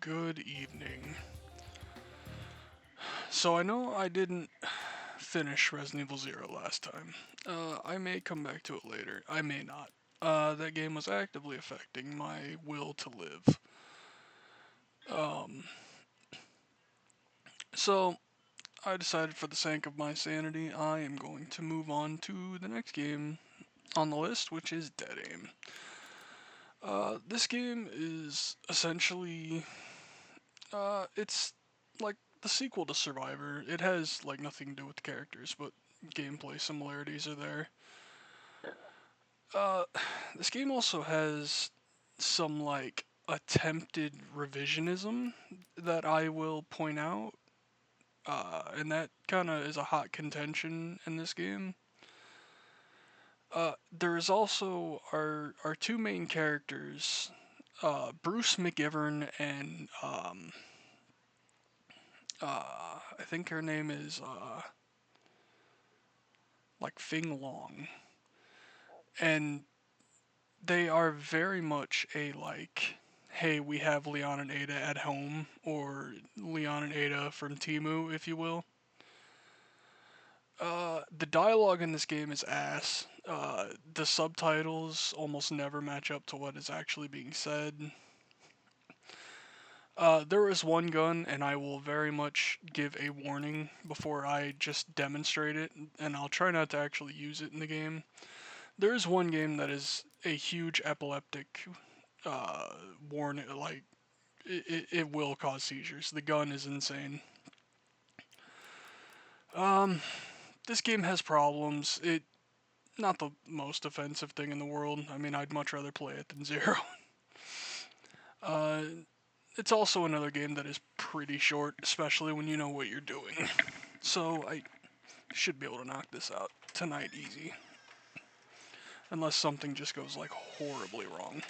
Good evening. So I know I didn't finish Resident Evil Zero last time. I may come back to it later. I may not. That game was actively affecting my will to live. Um, so I decided for the sake of my sanity, I am going to move on to the next game on the list, which is Dead Aim. This game is essentially, it's like the sequel to Survivor. It has like nothing to do with the characters, but gameplay similarities are there. Uh, this game also has some like attempted revisionism that I will point out, and that kind of is a hot contention in this game. There is also our two main characters, Bruce McGivern and I think her name is like Fing Long, and they are very much a like, hey, we have Leon and Ada at home, or Leon and Ada from Timu, if you will. The dialogue in this game is ass. The subtitles almost never match up to what is actually being said. There is one gun, and I will very much give a warning before I just demonstrate it, and I'll try not to actually use it in the game. There is one game that is a huge epileptic warning, like, it will cause seizures. The gun is insane. Um, this game has problems. It not the most offensive thing in the world. I mean, I'd much rather play it than Zero. Uh, it's also another game that is pretty short, especially when you know what you're doing. So I should be able to knock this out tonight easy, unless something just goes like horribly wrong.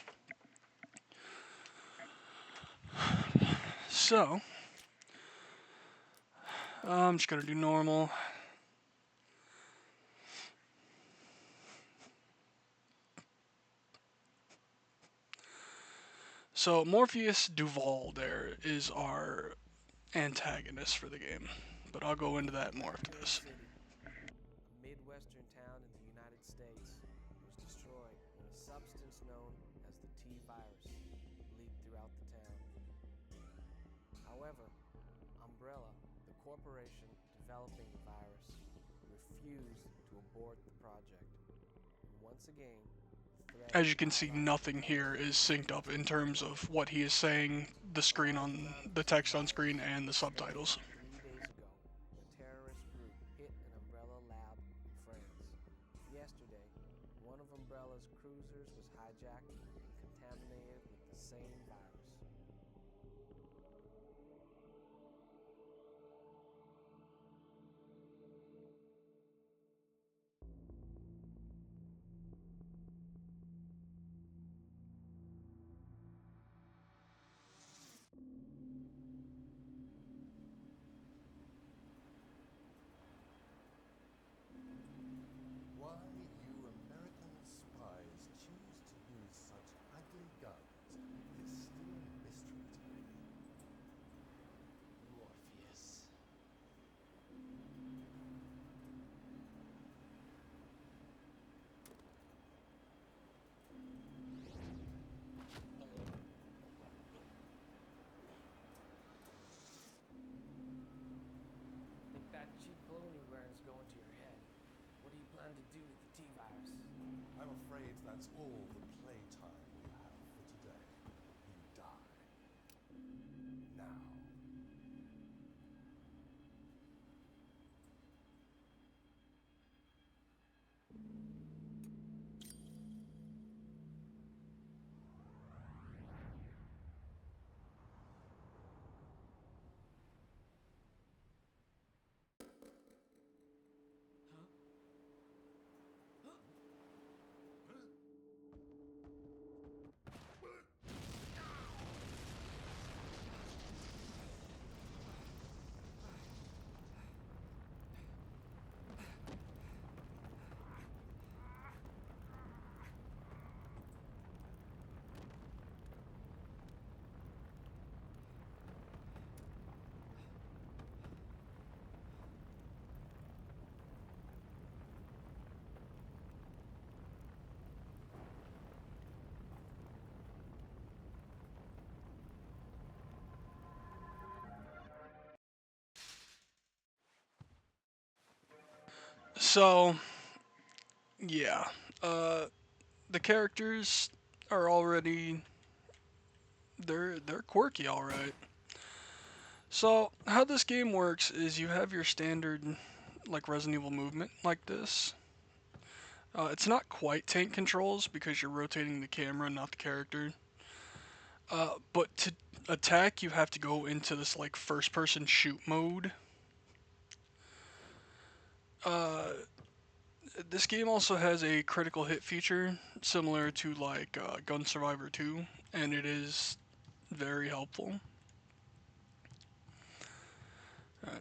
So I'm just gonna do normal. So Morpheus Duval there is our antagonist for the game, but I'll go into that more after this. City, a midwestern town in the United States, was destroyed when a substance known as the T virus leaked throughout the town. However, Umbrella, the corporation developing the virus, refused to abort the project. Once again, the threat As of you can see, biological nothing here weapons is synced up in terms of what he is saying, the screen on the text on screen, and the subtitles. 3 days ago, a terrorist group hit an Umbrella lab in France. Yesterday, one of Umbrella's cruisers was hijacked and contaminated with the same virus. Why you American spies choose to use such ugly guns is still a mystery to me. Morpheus. Think that cheap cologne you're wearing is going to your head. What do you plan to do with the T virus? I'm afraid that's all the playtime we have for today. You die. Now. So yeah, uh, the characters are already they're quirky, all right. So how this game works is you have your standard like Resident Evil movement like this. It's not quite tank controls because you're rotating the camera, not the character. But to attack, you have to go into this like first-person shoot mode. Uh, this game also has a critical hit feature similar to like Gun Survivor 2, and it is very helpful.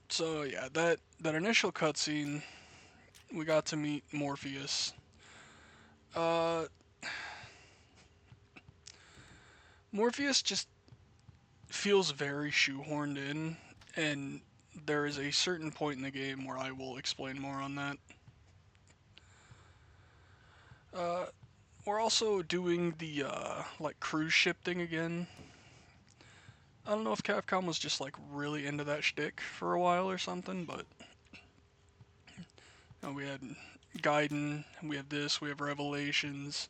So yeah, that initial cutscene, we got to meet Morpheus. Uh, Morpheus just feels very shoehorned in, and there is a certain point in the game where I will explain more on that. Uh, we're also doing the like cruise ship thing again. I don't know if Capcom was just like really into that shtick for a while or something, but we had Gaiden, we have this, we have Revelations.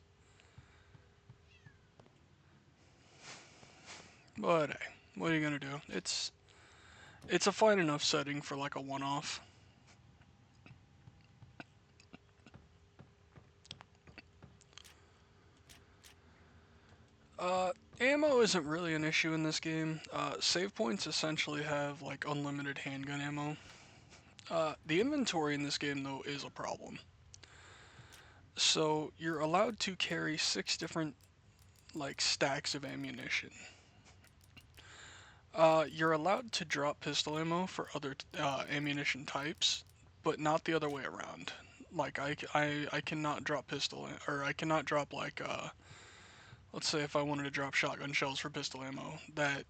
But hey, what are you gonna do? It's a fine enough setting for like a one-off. Ammo isn't really an issue in this game. Save points essentially have like unlimited handgun ammo. The inventory in this game though is a problem. So you're allowed to carry 6 different like stacks of ammunition. You're allowed to drop pistol ammo for other ammunition types, but not the other way around. Like I cannot drop pistol or I cannot drop like let's say if I wanted to drop shotgun shells for pistol ammo, that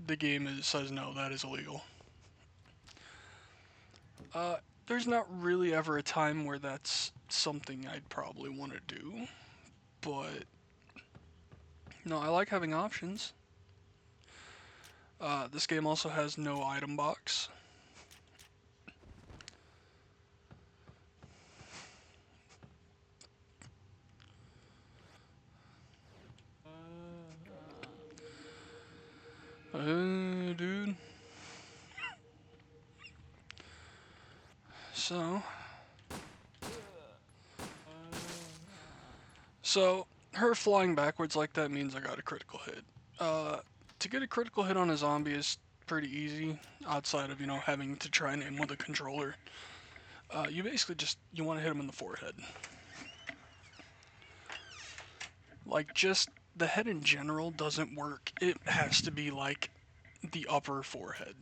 the game says no, that is illegal. Uh, there's not really ever a time where that's something I'd probably want to do, but no, I like having options. This game also has no item box. Dude. So, so her flying backwards like that means I got a critical hit. Uh, to get a critical hit on a zombie is pretty easy, outside of having to try and aim with a controller. You basically just you want to hit him in the forehead. Like just the head in general doesn't work. It has to be like the upper forehead.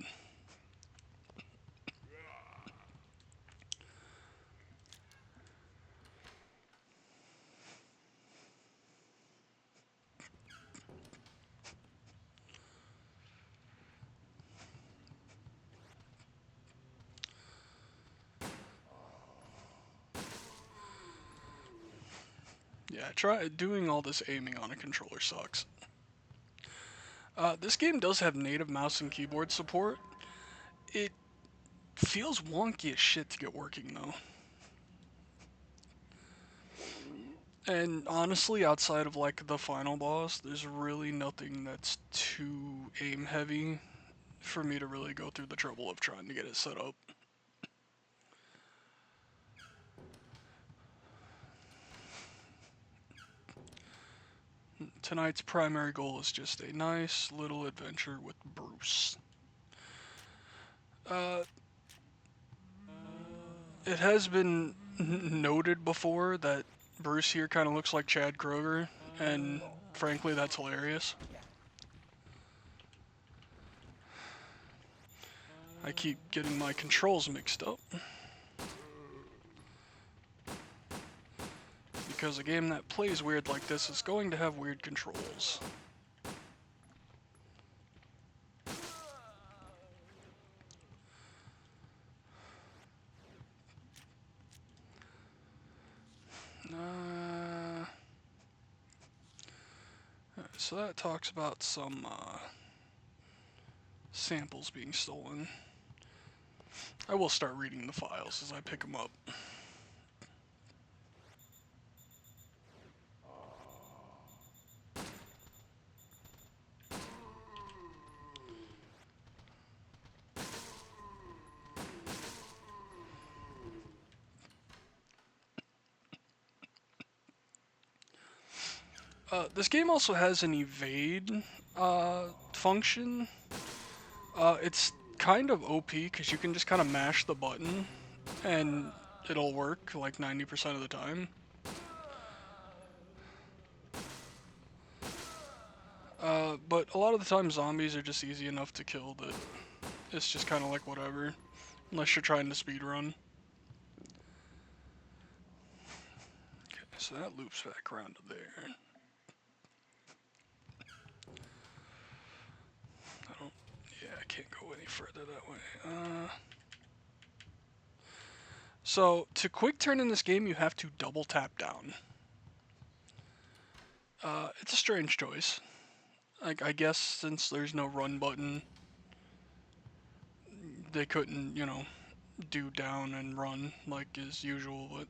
Yeah, try doing all this aiming on a controller sucks. This game does have native mouse and keyboard support. It feels wonky as shit to get working though. And honestly, outside of like the final boss, there's really nothing that's too aim heavy for me to really go through the trouble of trying to get it set up. Tonight's primary goal is just a nice little adventure with Bruce. Uh, it has been noted before that Bruce here kind of looks like Chad Kroger, and frankly, that's hilarious. I keep getting my controls mixed up. Because a game that plays weird like this is going to have weird controls. So that talks about some samples being stolen. I will start reading the files as I pick them up. This game also has an evade function. It's kind of OP because you can just kind of mash the button and it'll work like 90% of the time. But a lot of the time zombies are just easy enough to kill that it's just kind of like whatever, unless you're trying to speedrun. Okay, so that loops back around to there. I don't, yeah, I can't go any further that way. So to quick turn in this game, you have to double tap down. It's a strange choice. I guess since there's no run button, they couldn't, do down and run like is usual, but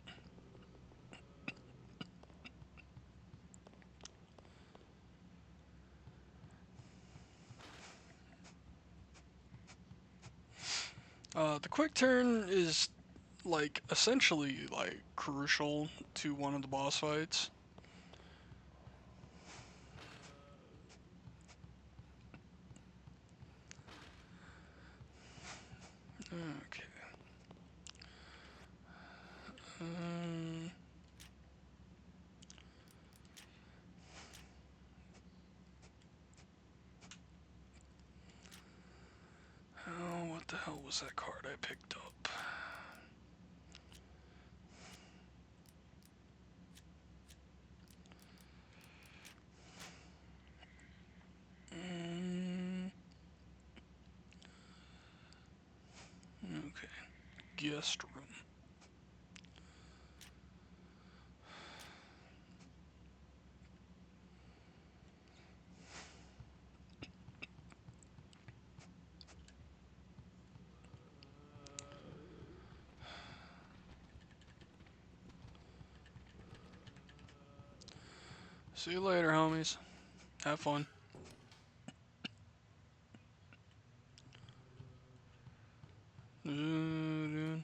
the quick turn is like essentially like crucial to one of the boss fights. Okay. Um, oh, what the hell was that card I picked up? Um, okay. Guest room. See you later, homies. Have fun. Dude.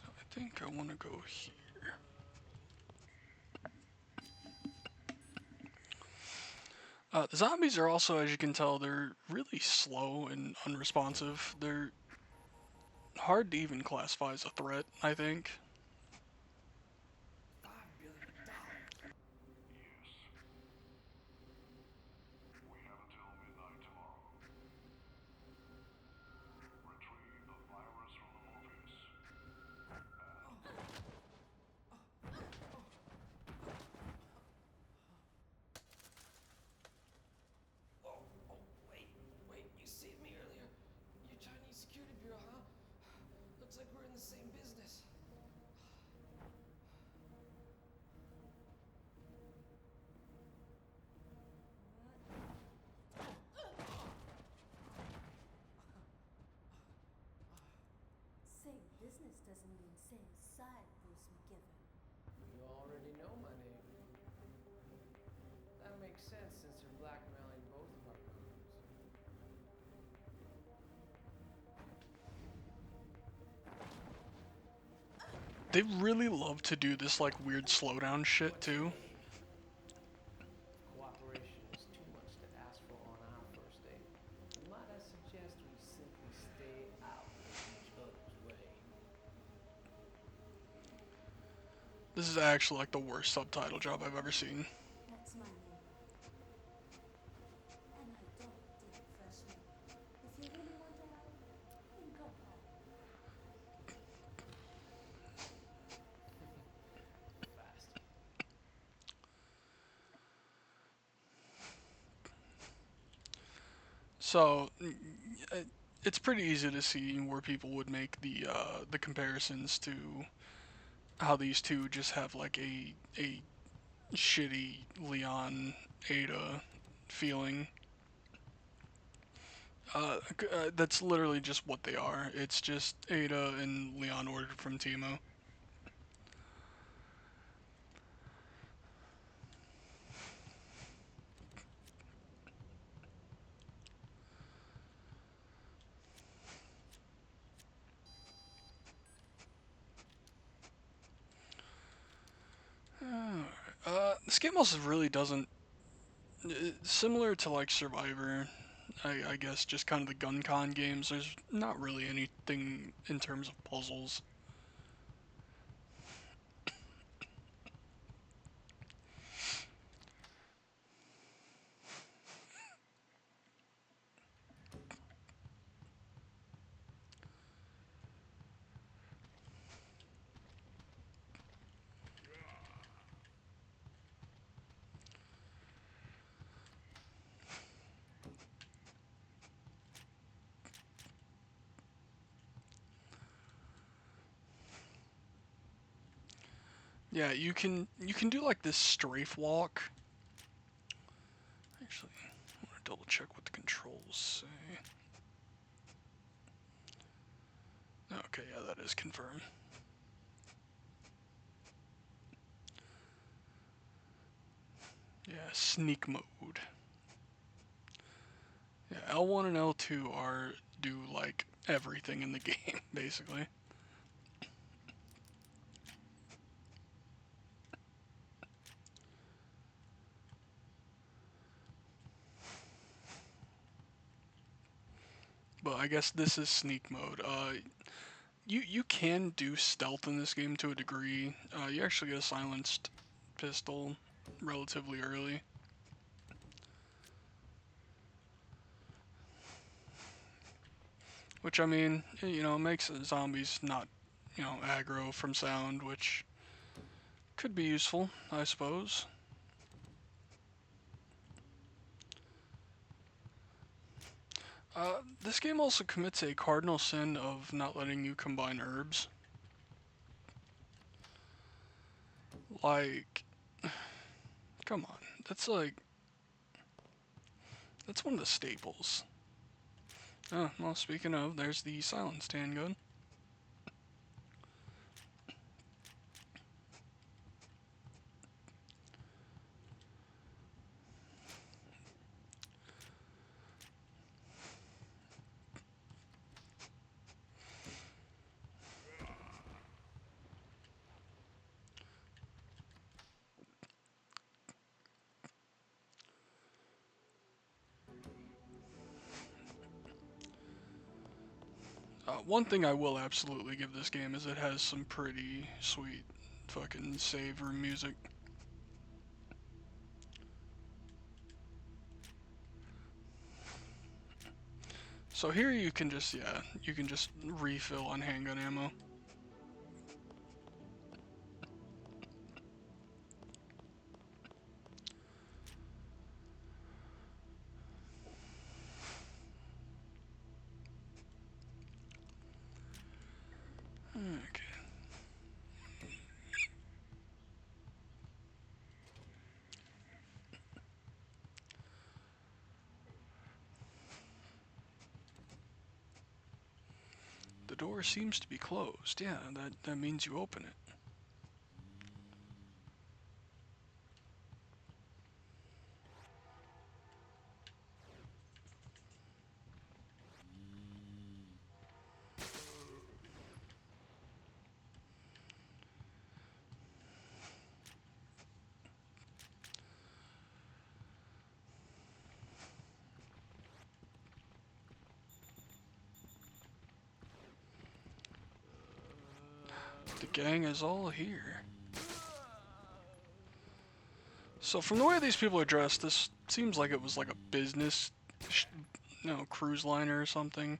I think I want to go here. The zombies are also, as you can tell, they're really slow and unresponsive. They're hard to even classify as a threat, I think. $5 billion. We have until midnight tomorrow. Retrieve the virus from the Morpheus. Wait, you saved me earlier. You're Chinese Security Bureau, huh? Looks like we're in the same business. Same business doesn't mean same side, Bruce McGivern. You already know my name. That makes sense since you're blackmailing both of our crimes. They really love to do this like weird slowdown shit What's your too. name? Cooperation is too much to ask for on our first date. Might I suggest we simply stay out of each other's way? This is actually like the worst subtitle job I've ever seen. That's my name. And I don't deal freshmen. If you really want to help, then go home. Fast. So it's pretty easy to see where people would make the comparisons to how these two just have like a shitty Leon Ada feeling. That's literally just what they are. It's just Ada and Leon ordered from Timo. This game also really doesn't. Similar to like Survivor, I guess, just kind of the gun con games, there's not really anything in terms of puzzles. Yeah, you can do like this strafe walk. Actually, I want to double check what the controls say. Okay, yeah, that is confirmed. Yeah, sneak mode. Yeah, L1 and L2 are do like everything in the game, basically. But I guess this is sneak mode. You can do stealth in this game to a degree. You actually get a silenced pistol relatively early. Which, I mean, makes zombies not, aggro from sound, which could be useful, I suppose. This game also commits a cardinal sin of not letting you combine herbs. Like, come on. That's one of the staples. Oh, well, speaking of, there's the silenced handgun. One thing I will absolutely give this game is it has some pretty sweet fucking save room music. So here you can just refill on handgun ammo. Okay. The door seems to be closed. Yeah, that means you open it. The gang is all here. So from the way these people are dressed, this seems like it was like a business, cruise liner or something.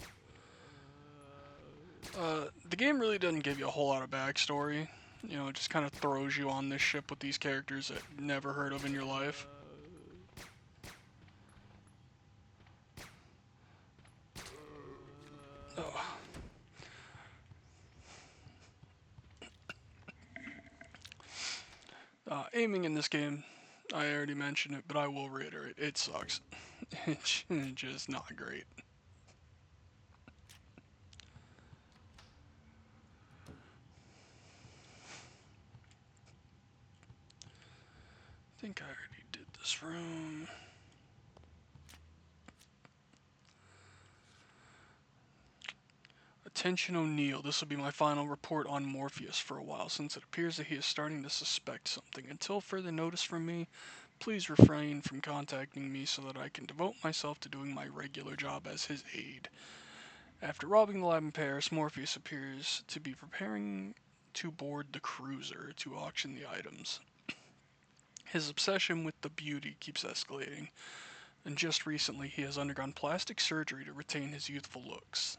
The game really doesn't give you a whole lot of backstory. It just kind of throws you on this ship with these characters that you've never heard of in your life. Oh. Aiming in this game, I already mentioned it, but I will reiterate, it sucks. It's just not great. I think I already did this room. Attention O'Neill, this will be my final report on Morpheus for a while, since it appears that he is starting to suspect something. Until further notice from me, please refrain from contacting me so that I can devote myself to doing my regular job as his aide. After robbing the lab in Paris, Morpheus appears to be preparing to board the cruiser to auction the items. His obsession with the beauty keeps escalating, and just recently he has undergone plastic surgery to retain his youthful looks.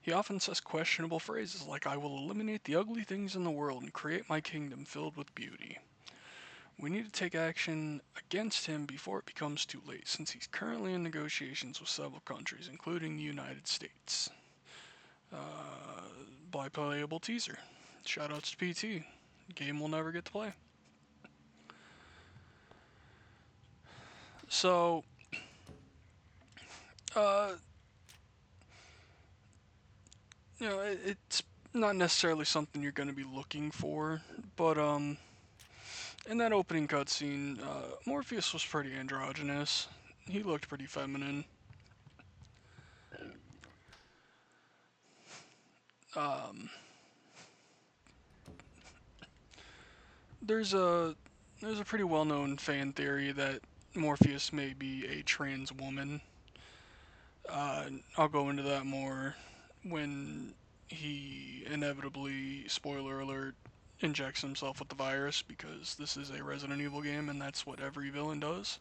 He often says questionable phrases like, "I will eliminate the ugly things in the world and create my kingdom filled with beauty." We need to take action against him before it becomes too late, since he's currently in negotiations with several countries, including the United States. By playable teaser. Shoutouts to PT. Game we'll never get to play. So, uh, it's not necessarily something you're going to be looking for, but in that opening cutscene, Morpheus was pretty androgynous. He looked pretty feminine. Um, there's a pretty well-known fan theory that Morpheus may be a trans woman. I'll go into that more when he inevitably, spoiler alert, injects himself with the virus, because this is a Resident Evil game and that's what every villain does.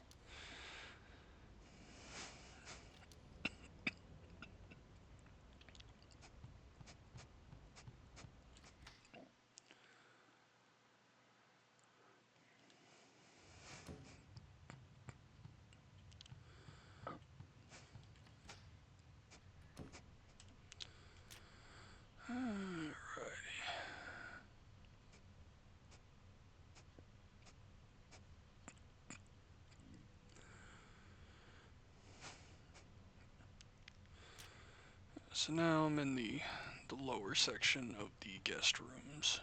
So now I'm in the lower section of the guest rooms.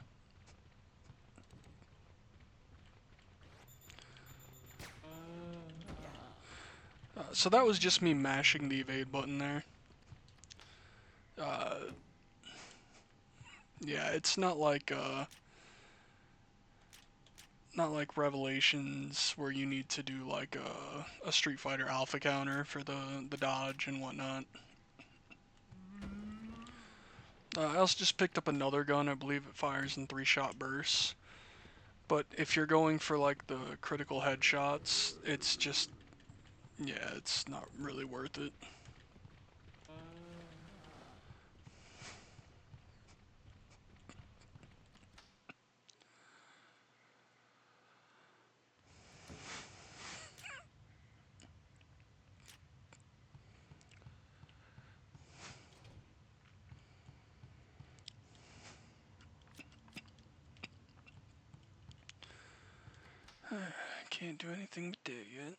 So that was just me mashing the evade button there. Yeah, it's not like Revelations where you need to do like a Street Fighter Alpha counter for the dodge and whatnot. I also just picked up another gun. I believe it fires in 3-shot bursts. But if you're going for like the critical headshots, it's just, yeah, it's not really worth it. I can't do anything with that yet.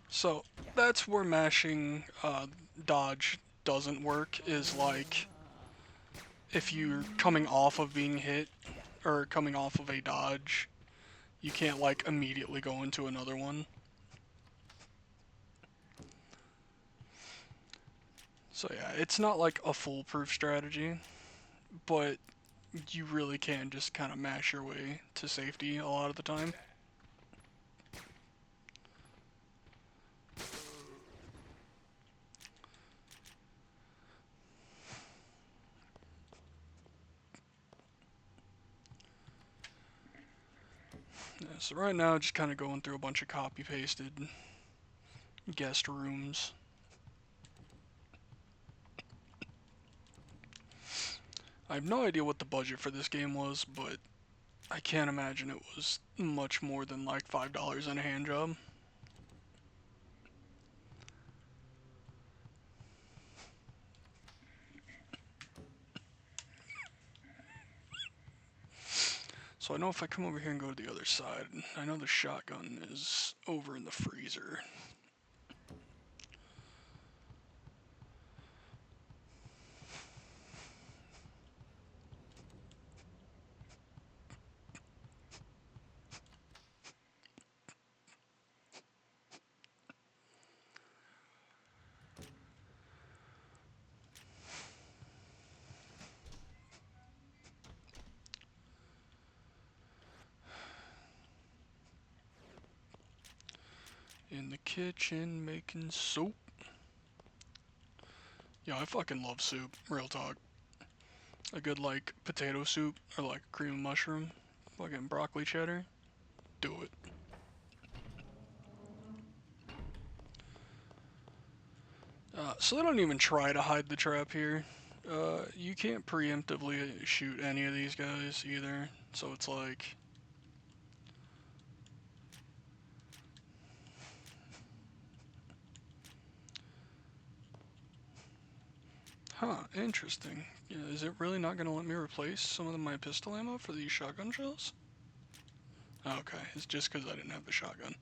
So that's where mashing dodge doesn't work, is like if you're coming off of being hit or coming off of a dodge, you can't like immediately go into another one. So yeah, it's not like a foolproof strategy, but you really can just kind of mash your way to safety a lot of the time. Yeah, so right now, just kind of going through a bunch of copy-pasted guest rooms. I have no idea what the budget for this game was, but I can't imagine it was much more than like $5 in a hand job. So I know if I come over here and go to the other side, I know the shotgun is over in the freezer. kitchen making soup. Yeah, I fucking love soup. Real talk. A good like potato soup or like cream of mushroom, fucking broccoli cheddar. Do it. So they don't even try to hide the trap here. You can't preemptively shoot any of these guys either. So it's like, huh, interesting. Yeah, is it really not going to let me replace some of my pistol ammo for these shotgun shells? Okay, it's just because I didn't have the shotgun.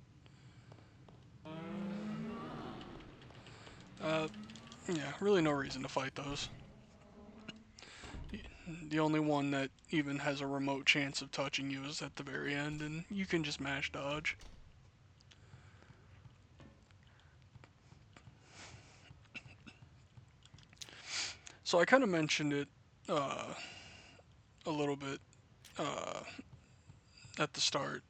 Yeah, really no reason to fight those. The only one that even has a remote chance of touching you is at the very end, and you can just mash dodge. So I kind of mentioned it uh, a little bit uh, at the start,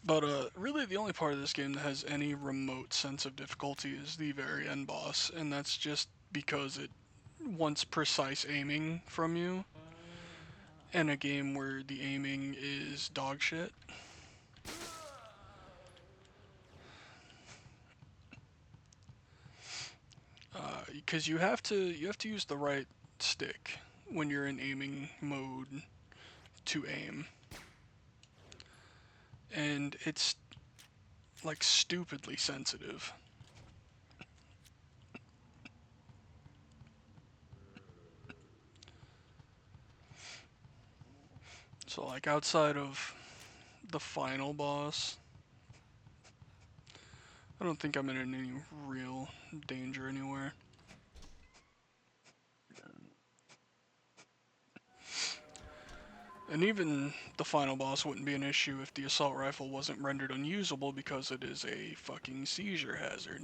but really the only part of this game that has any remote sense of difficulty is the very end boss, and that's just because it wants precise aiming from you in a game where the aiming is dog shit. Because you have to use the right stick when you're in aiming mode to aim, and it's like stupidly sensitive. So like outside of the final boss, I don't think I'm in any real danger anywhere. And even the final boss wouldn't be an issue if the assault rifle wasn't rendered unusable because it is a fucking seizure hazard.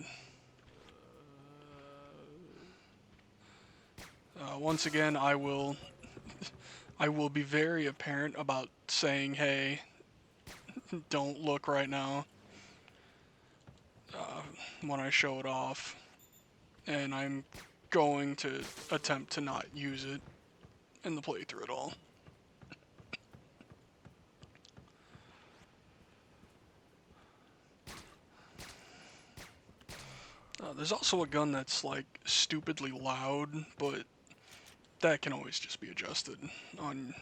Once again, I will be very apparent about saying, hey, don't look right now when I show it off, and I'm going to attempt to not use it in the playthrough at all. There's also a gun that's like stupidly loud, but that can always just be adjusted on,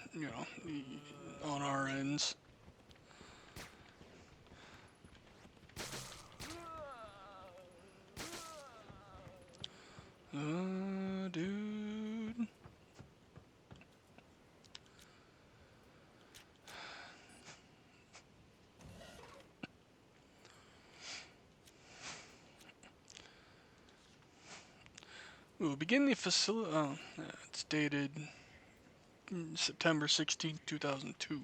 on our ends. Dude. We'll begin the facility. Oh, yeah, it's dated September 16th, 2002.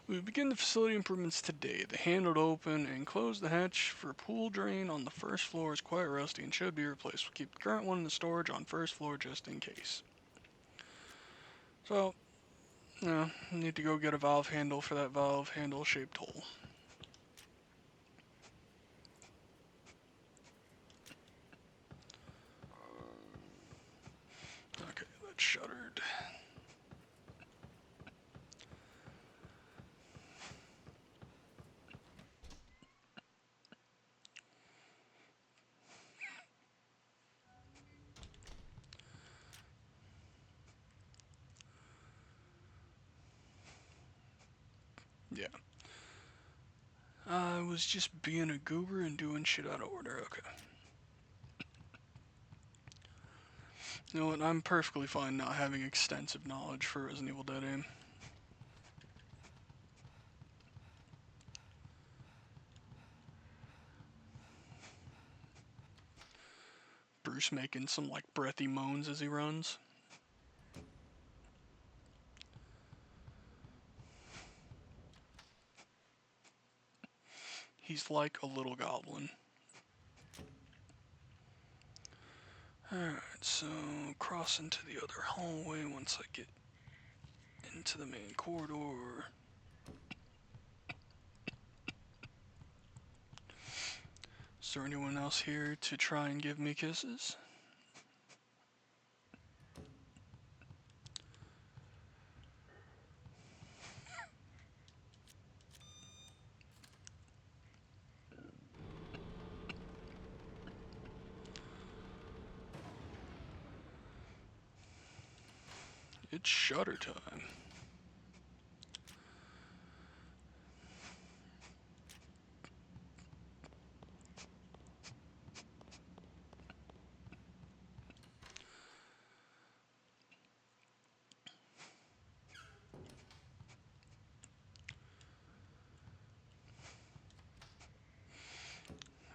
We begin the facility improvements today. The handle to open and close the hatch for pool drain on the first floor is quite rusty and should be replaced. We'll keep the current one in the storage on first floor just in case. So, need to go get a valve handle for that valve handle shaped hole. Okay, that's shuttered. Yeah. I was just being a goober and doing shit out of order. Okay. You know what? I'm perfectly fine not having extensive knowledge for Resident Evil Dead Aim. Bruce making some like breathy moans as he runs. He's like a little goblin. Alright, so cross into the other hallway once I get into the main corridor. Is there anyone else here to try and give me kisses? It's shutter time.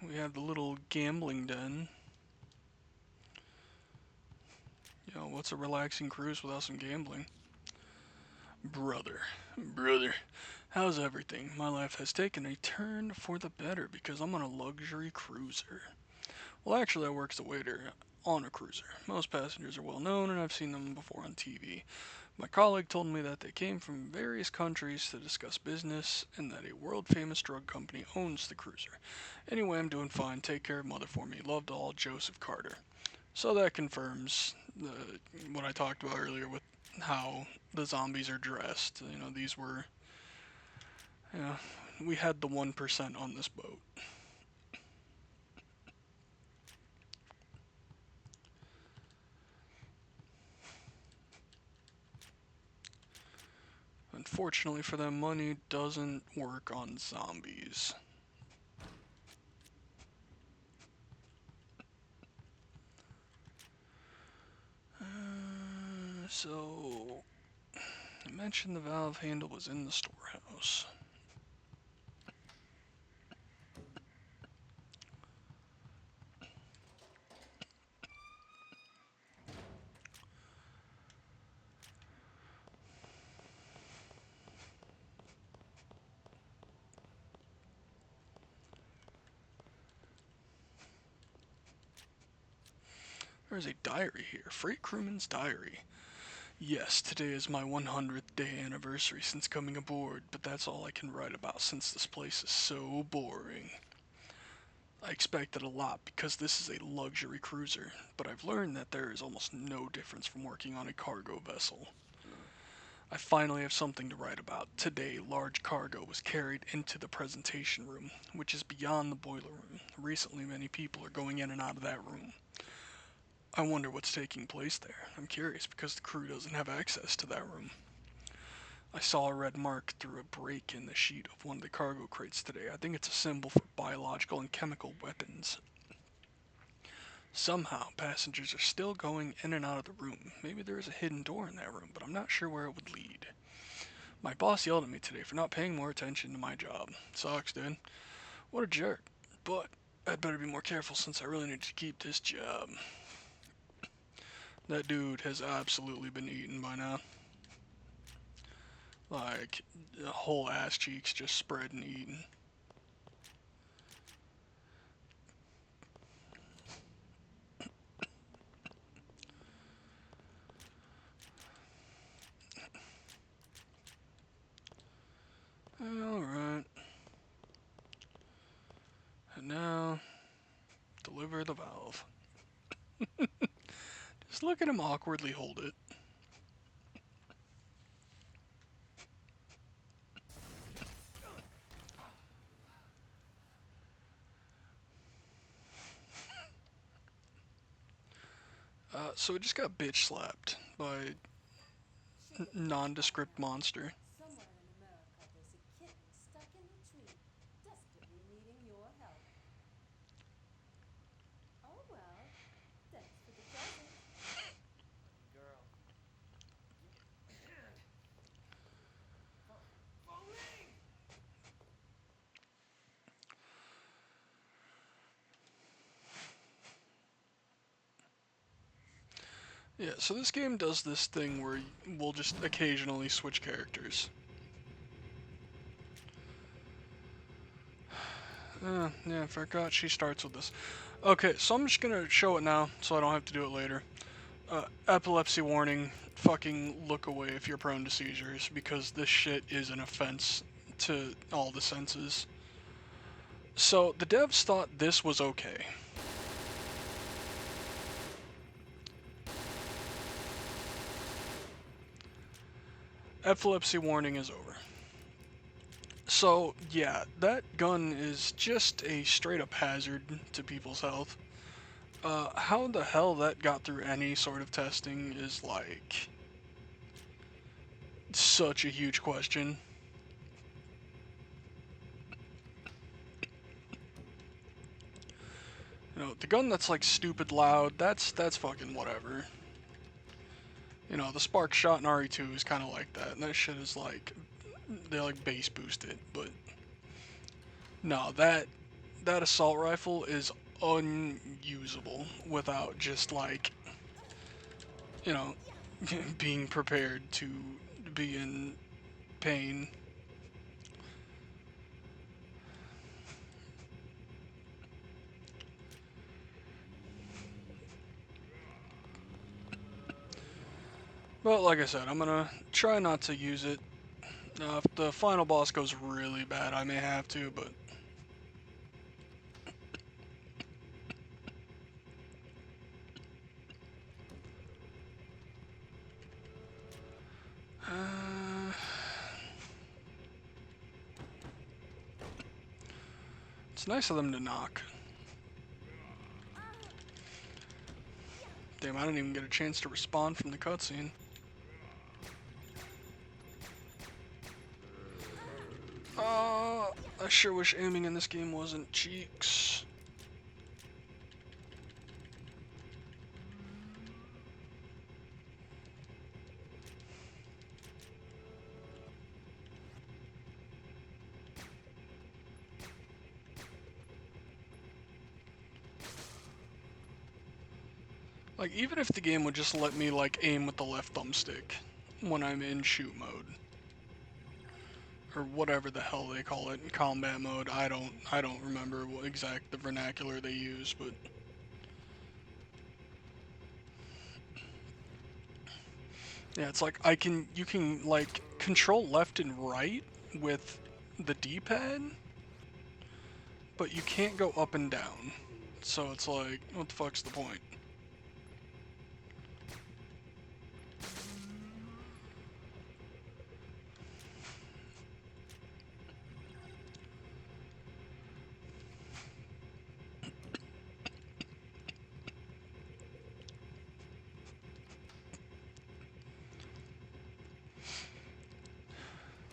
We have the little gambling den. You know, what's a relaxing cruise without some gambling? Brother, how's everything? My life has taken a turn for the better because I'm on a luxury cruiser. Well, actually, I work as a waiter on a cruiser. Most passengers are well known, and I've seen them before on TV. My colleague told me that they came from various countries to discuss business, and that a world-famous drug company owns the cruiser. Anyway, I'm doing fine. Take care of mother for me. Love to all, Joseph Carter. So that confirms what I talked about earlier with how the zombies are dressed. You know, these were, you know, we had the 1% on this boat. Unfortunately for them, money doesn't work on zombies. So, I mentioned the valve handle was in the storehouse. There's a diary here. Freight crewman's diary. Yes, today is my 100th day anniversary since coming aboard, but that's all I can write about since this place is so boring. I expected a lot because this is a luxury cruiser, but I've learned that there is almost no difference from working on a cargo vessel. I finally have something to write about. Today, large cargo was carried into the presentation room, which is beyond the boiler room. Recently, many people are going in and out of that room. I wonder what's taking place there. I'm curious because the crew doesn't have access to that room. I saw a red mark through a break in the sheet of one of the cargo crates today. I think it's a symbol for biological and chemical weapons. Somehow, passengers are still going in and out of the room. Maybe there is a hidden door in that room, but I'm not sure where it would lead. My boss yelled at me today for not paying more attention to my job. Sucks, dude. What a jerk. But I'd better be more careful since I really need to keep this job. That dude has absolutely been eaten by now. Like, the whole ass cheeks just spread and eaten. Alright. And now, deliver the valve. Just look at him awkwardly hold it. So it just got bitch slapped by nondescript monster. Somewhere in America, there's a kitten stuck in a tree, desperately needing your help. Oh well, thanks for the present. Girl. Falling! Yeah, so this game does this thing where we'll just occasionally switch characters. Yeah, I forgot she starts with this. Okay, so I'm just gonna show it now so I don't have to do it later. Epilepsy warning. Fucking look away if you're prone to seizures because this shit is an offense to all the senses. So the devs thought this was okay. Epilepsy warning is over. So yeah, that gun is just a straight up hazard to people's health. How the hell that got through any sort of testing is like such a huge question. You know, the gun that's like stupid loud, that's fucking whatever. You know, the spark shot in RE2 is kind of like that, and that shit is like, they like bass boost it, but no, that assault rifle is unusable without just like, you know, being prepared to be in pain. But like I said, I'm gonna try not to use it. If the final boss goes really bad, I may have to, but uh, it's nice of them to knock. Damn, I didn't even get a chance to respond from the cutscene. I sure wish aiming in this game wasn't cheeks. Like, even if the game would just let me, like, aim with the left thumbstick when I'm in shoot mode. Or whatever the hell they call it in combat mode. I don't remember what exact the vernacular they use, but yeah, it's like you can like control left and right with the D-pad, but you can't go up and down. So it's like, what the fuck's the point?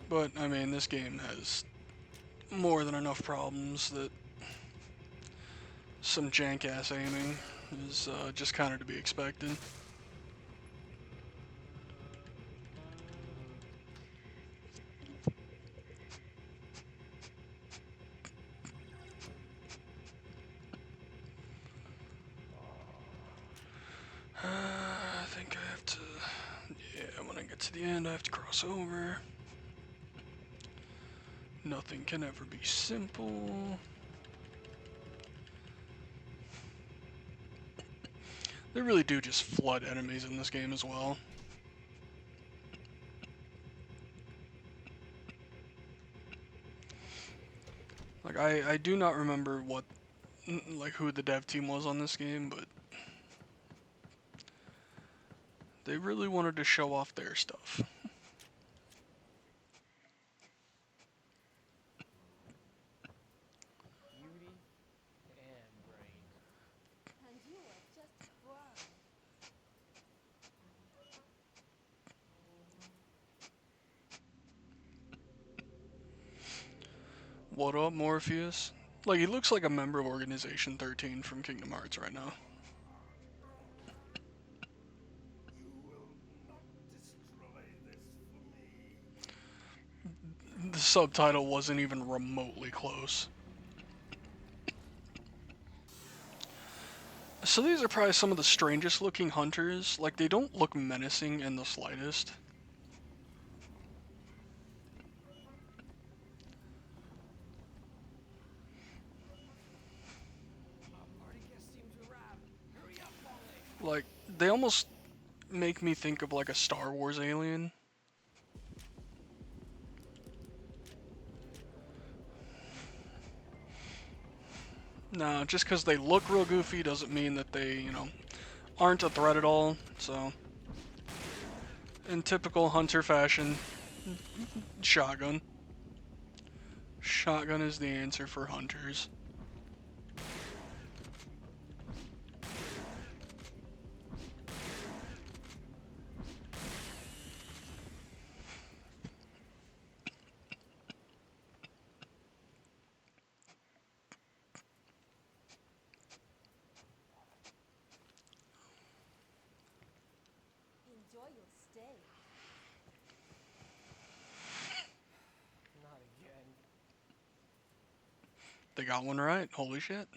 But I mean, this game has more than enough problems that some jank ass aiming is just kind of to be expected. I think I have to. Yeah, when I get to the end, I have to cross over. Nothing can ever be simple. They really do just flood enemies in this game as well. Like, I do not remember what, like, who the dev team was on this game, but they really wanted to show off their stuff. Beauty and brains. And you are just brawn. What up, Morpheus? Like, he looks like a member of Organization 13 from Kingdom Hearts right now. You will not destroy this for me. The subtitle wasn't even remotely close. So these are probably some of the strangest looking hunters. Like, they don't look menacing in the slightest. Our party guests seem to arrive. Hurry up, Paulie. Like, they almost make me think of like a Star Wars alien. No, just because they look real goofy doesn't mean that they, aren't a threat at all. So, in typical hunter fashion, shotgun. Shotgun is the answer for hunters. Enjoy your stay. Not again. They got one right. Holy shit.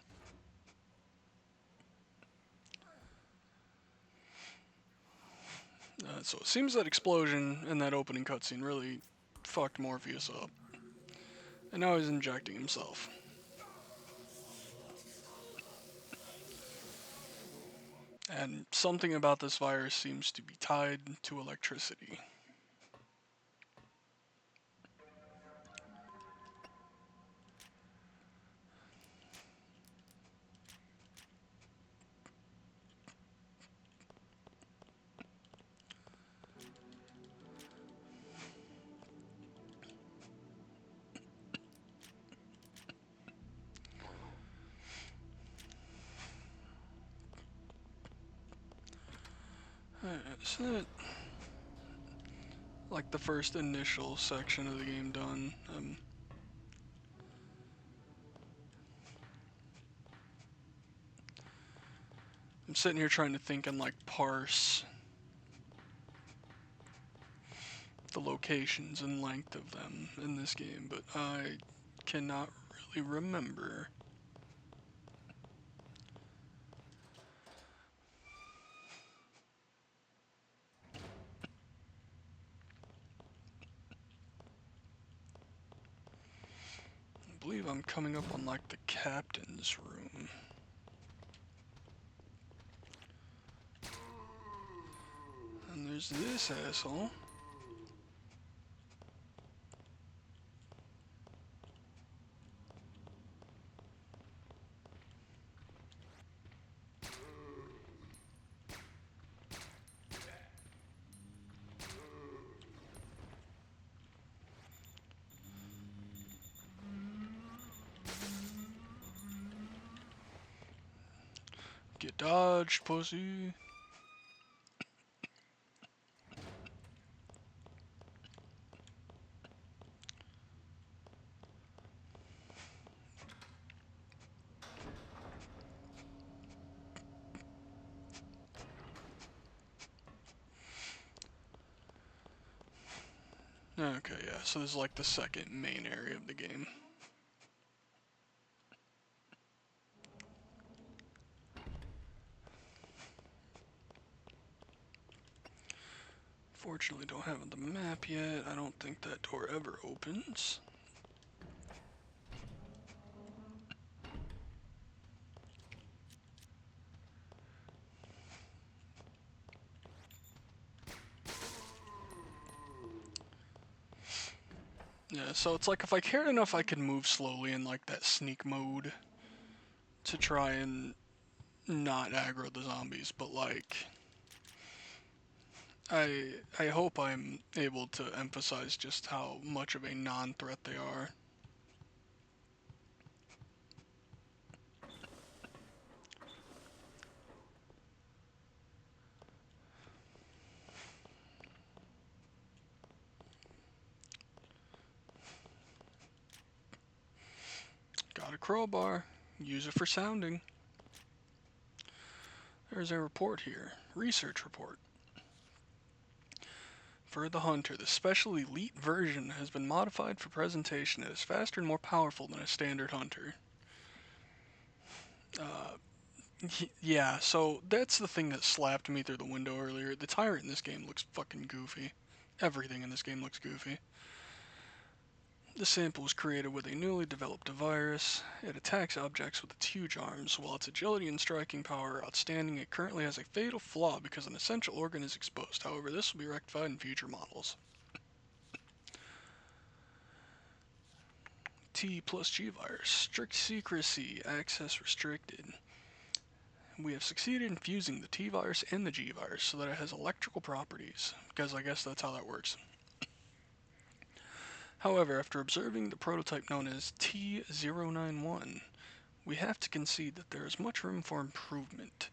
So it seems that explosion in that opening cutscene really fucked Morpheus up. And now he's injecting himself. And something about this virus seems to be tied to electricity. Isn't it like the first initial section of the game done? I'm sitting here trying to think and like parse the locations and length of them in this game, but I cannot really remember. I believe I'm coming up on like the captain's room. And there's this asshole. Get dodged, pussy. Okay, yeah, so this is like the second main area of the game. Fortunately, don't have the map yet. I don't think that door ever opens. Yeah, so it's like if I cared enough, I could move slowly in like that sneak mode to try and not aggro the zombies, but like I hope I'm able to emphasize just how much of a non-threat they are. Got a crowbar. Use it for sounding. There's a report here. Research report. For the Hunter, the special elite version has been modified for presentation. It is faster and more powerful than a standard Hunter. Yeah, so that's the thing that slapped me through the window earlier. The Tyrant in this game looks fucking goofy. Everything in this game looks goofy. The sample was created with a newly developed virus. It attacks objects with its huge arms. While its agility and striking power are outstanding, it currently has a fatal flaw because an essential organ is exposed. However, this will be rectified in future models. T plus G virus. Strict secrecy. Access restricted. We have succeeded in fusing the T virus and the G virus so that it has electrical properties, because I guess that's how that works. However, after observing the prototype known as T091, we have to concede that there is much room for improvement.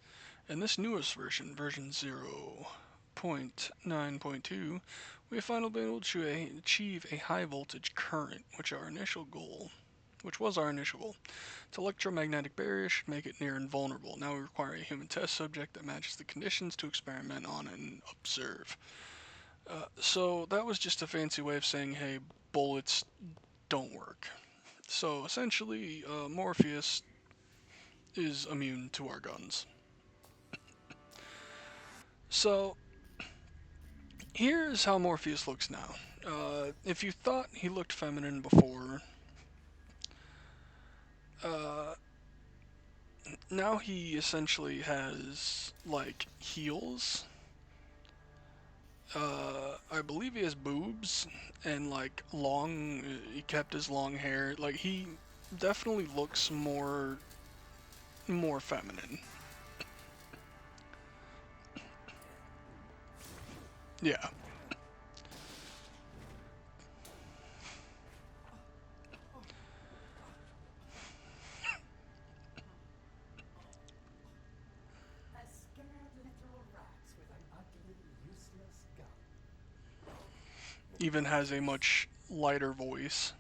In this newest version, version 0.9.2, we have finally been able to achieve a high voltage current, which was our initial goal. Its electromagnetic barrier should make it near invulnerable. Now we require a human test subject that matches the conditions to experiment on and observe. So that was just a fancy way of saying, hey, bullets don't work. So essentially, Morpheus is immune to our guns. So here's how Morpheus looks now. If you thought he looked feminine before, now he essentially has like heels. I believe he has boobs and like long. He kept his long hair. Like he definitely looks more feminine. Yeah. A scared little rats with an ugly, useless gun. Even has a much lighter voice.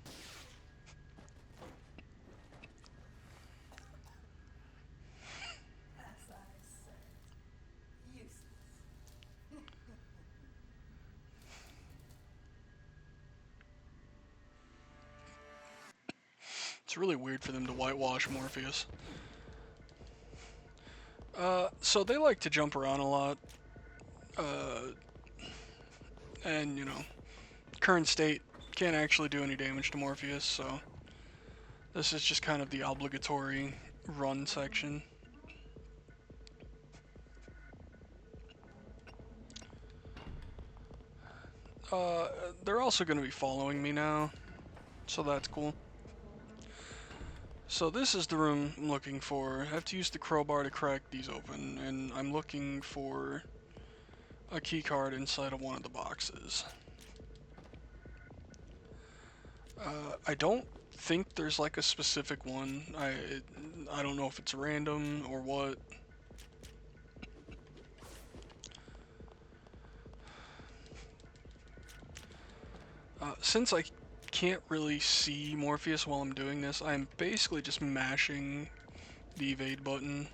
As I said, useless. It's really weird for them to whitewash Morpheus. So they like to jump around a lot. And, current state can't actually do any damage to Morpheus, so this is just kind of the obligatory run section. They're also going to be following me now, so that's cool. So this is the room I'm looking for. I have to use the crowbar to crack these open, and I'm looking for a key card inside of one of the boxes. I don't think there's like a specific one. I don't know if it's random or what. Since I can't really see Morpheus while I'm doing this, I'm basically just mashing the evade button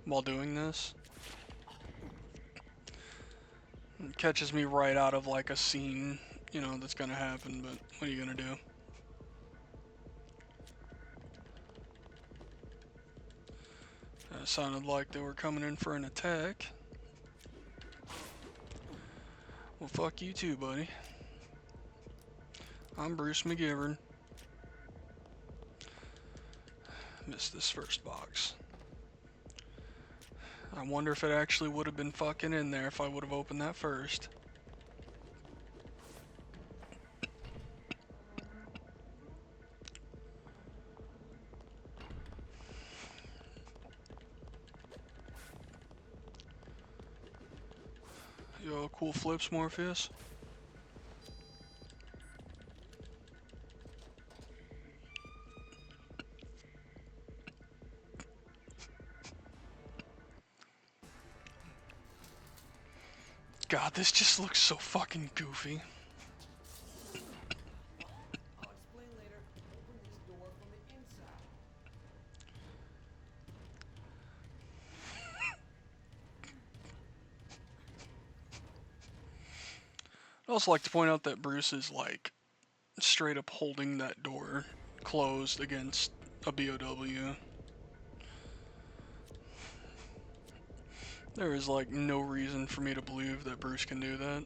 while doing this. It catches me right out of like a scene, that's gonna happen, but what are you gonna do? Sounded like they were coming in for an attack. Well, fuck you too, buddy. I'm Bruce McGivern. Missed this first box. I wonder if it actually would have been fucking in there if I would have opened that first. Yo, cool flips, Morpheus. God, this just looks so fucking goofy. I'll explain later. Open this door from the inside. I'd also like to point out that Bruce is like straight up holding that door closed against a BOW. There is like no reason for me to believe that Bruce can do that.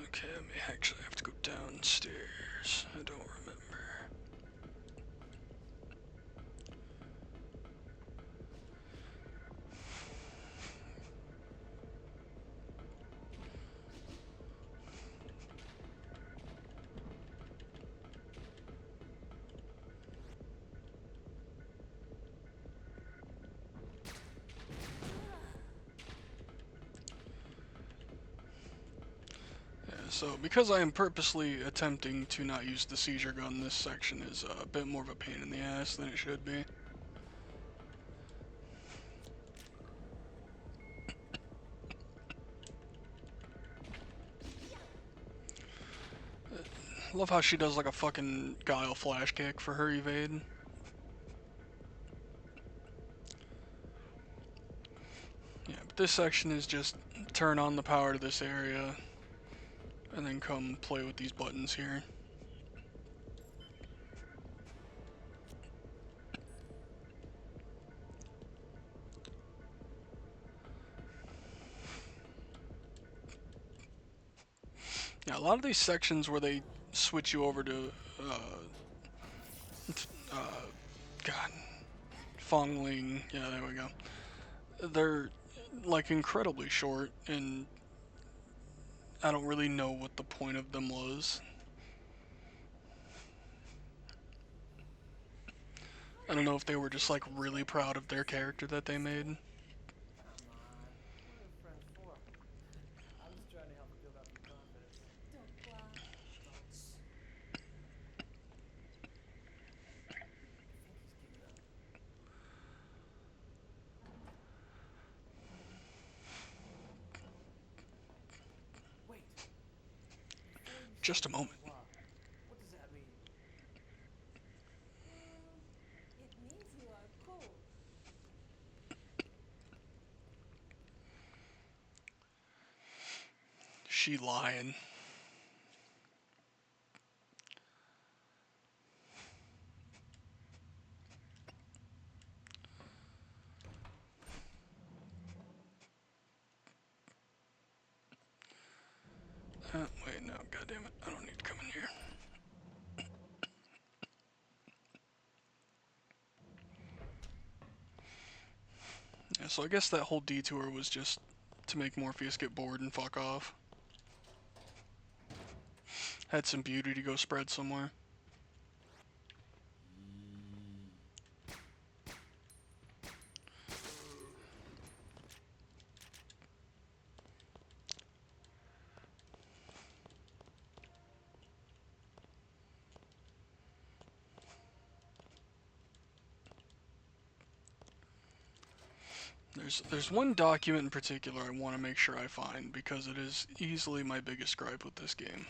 Okay, I may actually have to go downstairs. I don't remember. So, because I am purposely attempting to not use the seizure gun, this section is a bit more of a pain in the ass than it should be. Love how she does like a fucking guile flash kick for her evade. Yeah, but this section is just turn on the power to this area and then come play with these buttons here. Yeah, a lot of these sections where they switch you over to, God, Fongling, yeah, there we go. They're like incredibly short, and I don't really know what the point of them was. I don't know if they were just like really proud of their character that they made. Come on. What are friends for? I'm just trying to help you build up your confidence. Don't cry. Shh. I think he's giving up. Wait. Before you Just say a au moment. revoir, what does that mean? It means you are cool. She lying. Wait, no, goddammit, I don't need to come in here. Yeah, so I guess that whole detour was just to make Morpheus get bored and fuck off. Had some beauty to go spread somewhere. There's one document in particular I want to make sure I find because it is easily my biggest gripe with this game.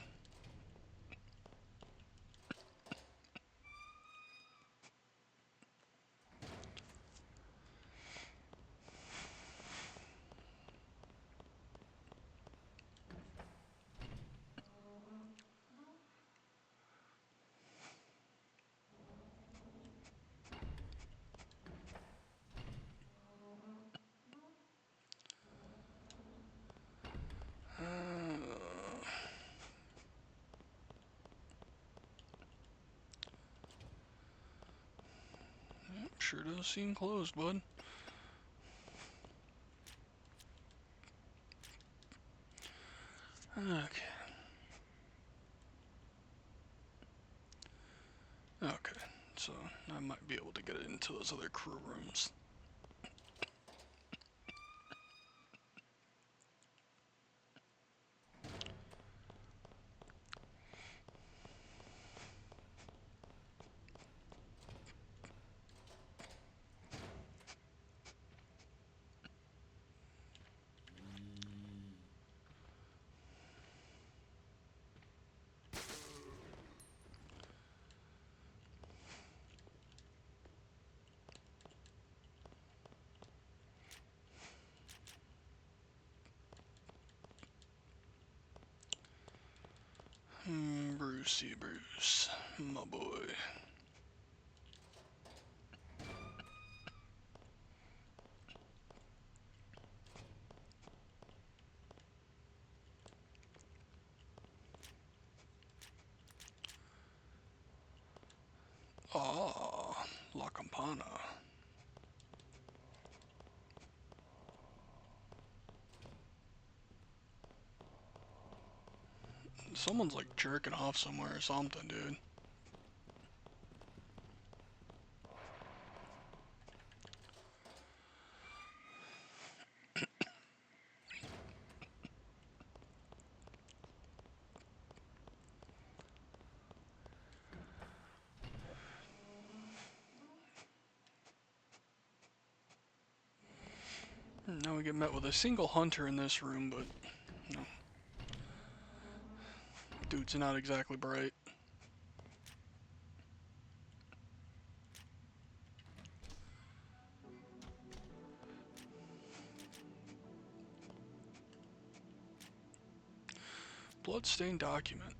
Sure does seem closed, bud. Okay. Okay, so I might be able to get it into those other crew rooms. Brucey Bruce, my boy. Ah, La Campana. Someone's like jerking off somewhere or something, dude. we get met with a single hunter in this room, but no. Dude's not exactly bright. Bloodstained document.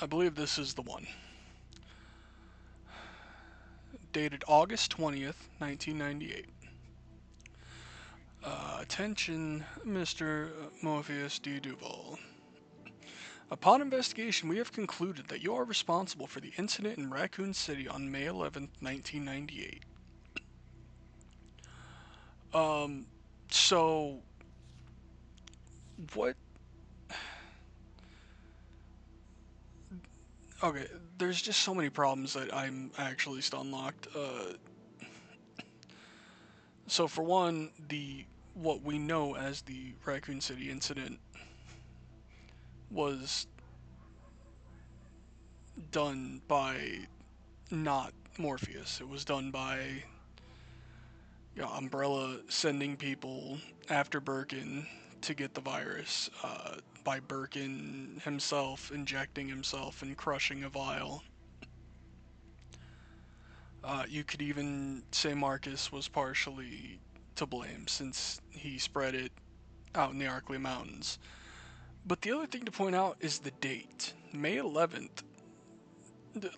I believe this is the one. Dated August 20th, 1998. Attention, Mr. Morpheus D. Duval. Upon investigation, we have concluded that you are responsible for the incident in Raccoon City on May 11th, 1998. So, what? Okay, there's just so many problems that I'm actually still unlocked. So for one, what we know as the Raccoon City incident was done by not Morpheus. It was done by Umbrella sending people after Birkin to get the virus. By Birkin himself injecting himself and crushing a vial. You could even say Marcus was partially to blame since he spread it out in the Arklay Mountains. But the other thing to point out is the date, May 11th.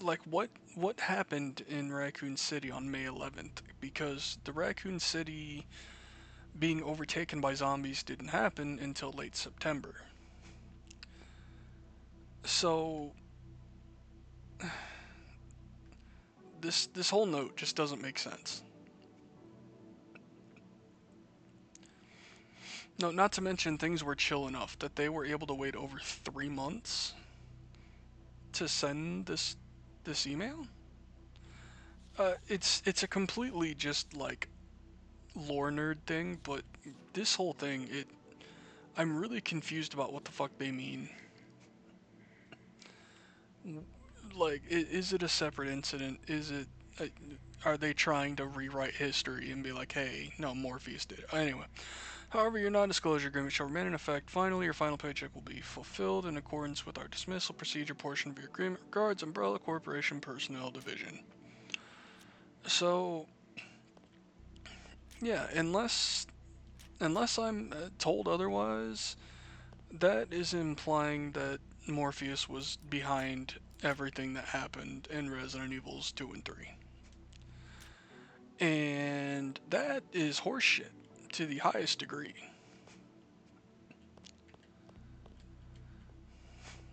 Like what happened in Raccoon City on May 11th? Because the Raccoon City being overtaken by zombies didn't happen until late September. So this whole note just doesn't make sense. No, not to mention things were chill enough that they were able to wait over 3 months to send this email. It's a completely just like lore nerd thing, but this whole thing, I'm really confused about what the fuck they mean. Like, is it a separate incident? Is it? Are they trying to rewrite history and be like, hey, no, Morpheus did it? Anyway, however, your non-disclosure agreement shall remain in effect. Finally, your final paycheck will be fulfilled in accordance with our dismissal procedure portion of your agreement. Regards, Umbrella Corporation Personnel Division. So, yeah, unless I'm told otherwise, that is implying that Morpheus was behind everything that happened in Resident Evils 2 and 3. And that is horseshit to the highest degree.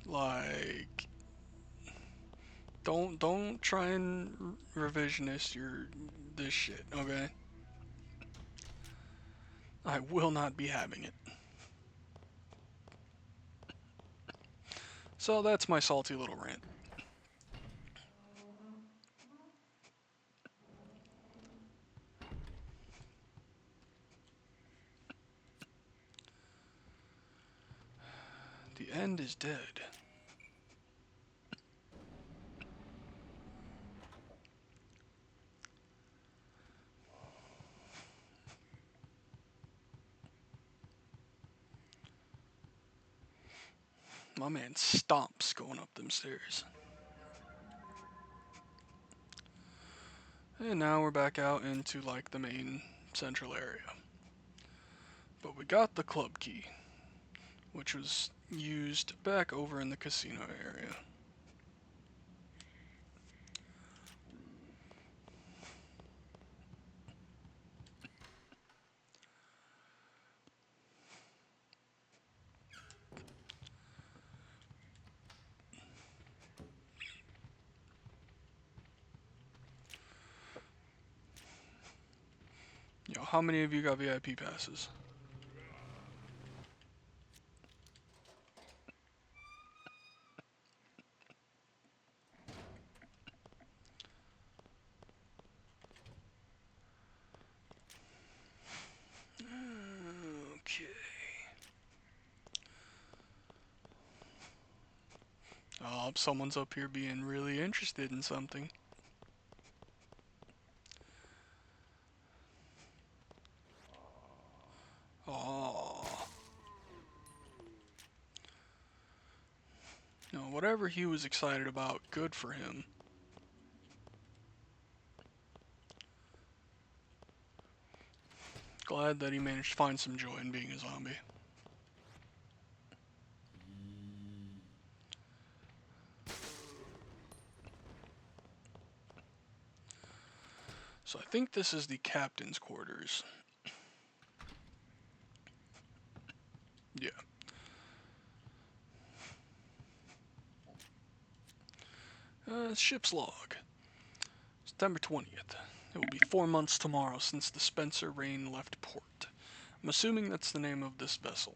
Like, don't try and revisionist this shit, okay? I will not be having it. So that's my salty little rant. The end is dead. My man stomps going up them stairs. And now we're back out into like the main central area. But we got the club key, which was used back over in the casino area. How many of you got VIP passes? Okay. Oh, someone's up here being really interested in something. whatever he was excited about, good for him. Glad that he managed to find some joy in being a zombie. So I think this is the captain's quarters. Yeah. Ship's log. September 20th. It will be 4 months tomorrow since the Spencer Rain left port. I'm assuming that's the name of this vessel.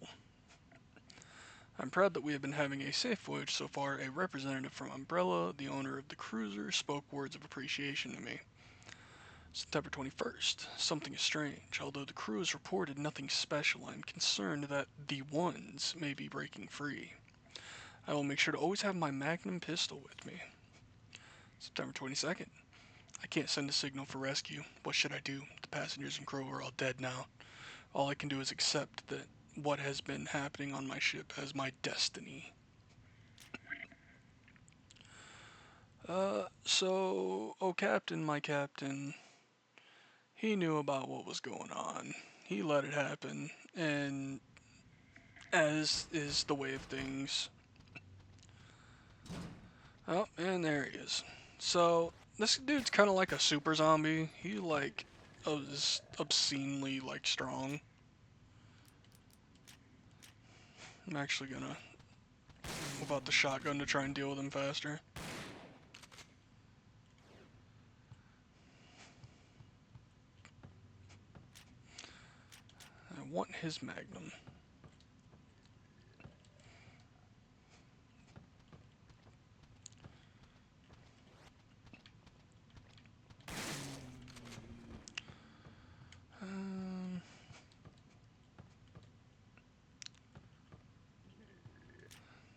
I'm proud that we have been having a safe voyage so far. A representative from Umbrella, the owner of the cruiser, spoke words of appreciation to me. September 21st. Something is strange. Although the crew has reported nothing special, I'm concerned that the ones may be breaking free. I will make sure to always have my Magnum pistol with me. September 22nd. I can't send a signal for rescue. What should I do? The passengers and crew are all dead now. All I can do is accept that what has been happening on my ship as my destiny. Captain, my captain, he knew about what was going on. He let it happen, and as is the way of things. Oh, and there he is. So, this dude's kind of like a super zombie. He, like, is obscenely, like, strong. I'm actually gonna whip out the shotgun to try and deal with him faster. I want his Magnum.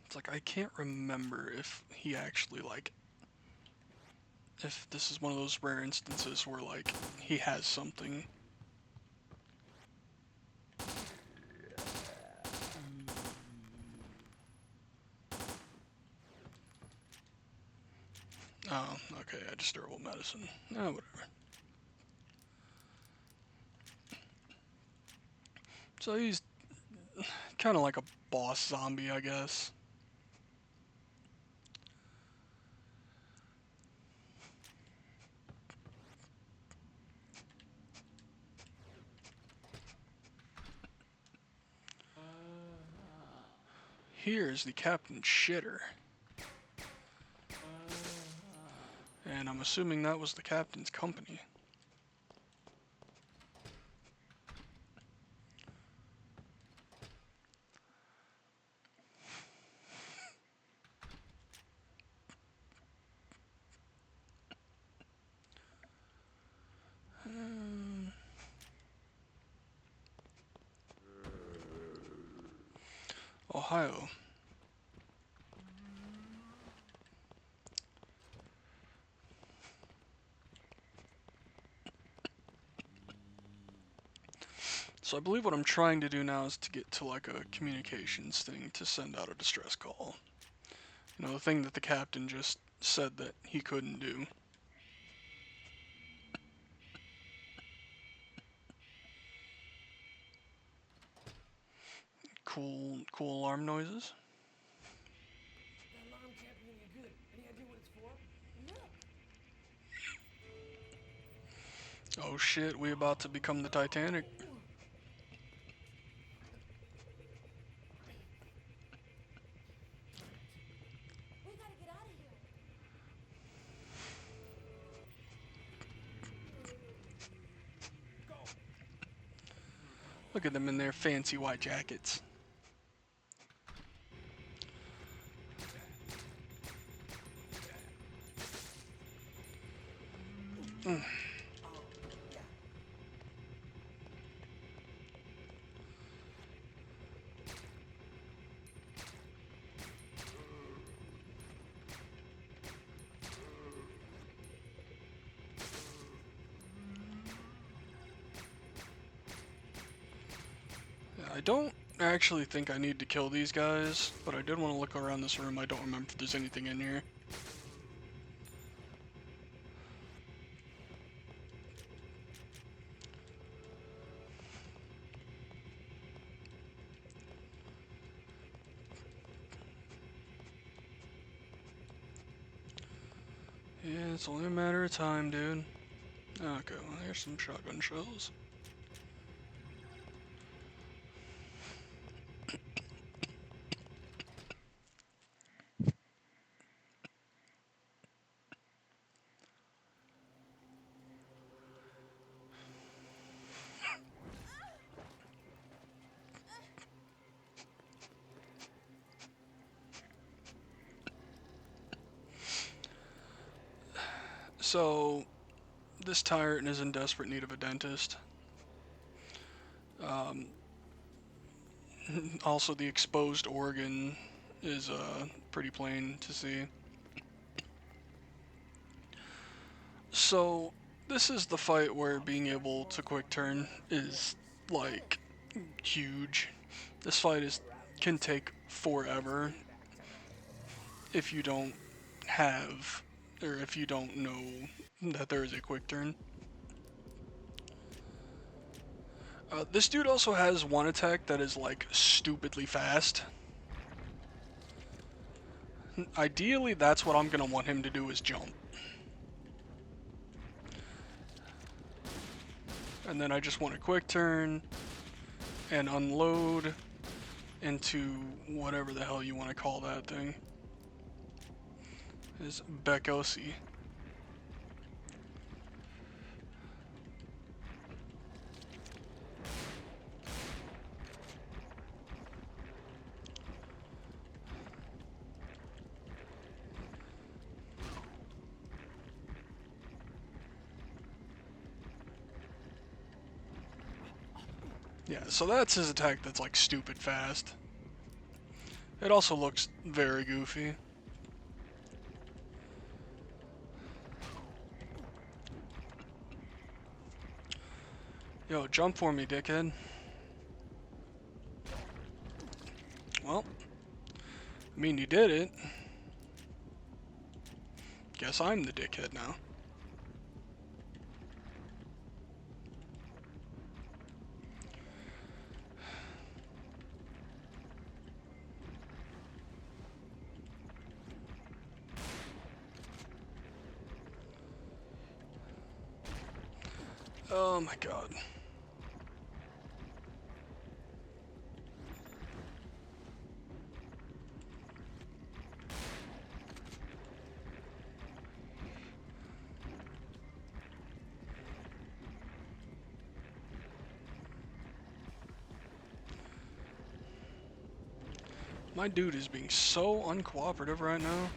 It's like I can't remember if he actually, like, if this is one of those rare instances where, like, he has something. Oh, okay, I just herbal medicine. Oh, whatever. So he's kind of like a boss zombie, I guess. Here's the Captain Shitter. And I'm assuming that was the captain's company. Ohio. So I believe what I'm trying to do now is to get to like a communications thing to send out a distress call. You know, the thing that the captain just said that he couldn't do. Cool alarm noises. That alarm can't be any good. Any idea what it's for? Look, Oh shit, we about to become the Titanic. we gotta get out of here. Look at them in their fancy white jackets. I don't actually think I need to kill these guys, but I did want to look around this room. I don't remember if there's anything in here. Yeah, it's only a matter of time, dude. Okay, well, here's some shotgun shells. So, this tyrant is in desperate need of a dentist. Um, also, the exposed organ is pretty plain to see. So, this is the fight where being able to quick turn is like huge. This fight can take forever if you don't have or if you don't know that there is a quick turn. This dude also has one attack that is like stupidly fast. Ideally, that's what I'm gonna want him to do is jump. And then I just want a quick turn and unload into whatever the hell you want to call that thing. Is Bekosi. Yeah, so that's his attack that's like stupid fast. It also looks very goofy. Yo, jump for me, dickhead. Well, I mean, you did it. Guess I'm the dickhead now. Oh my god. My dude is being so uncooperative right now.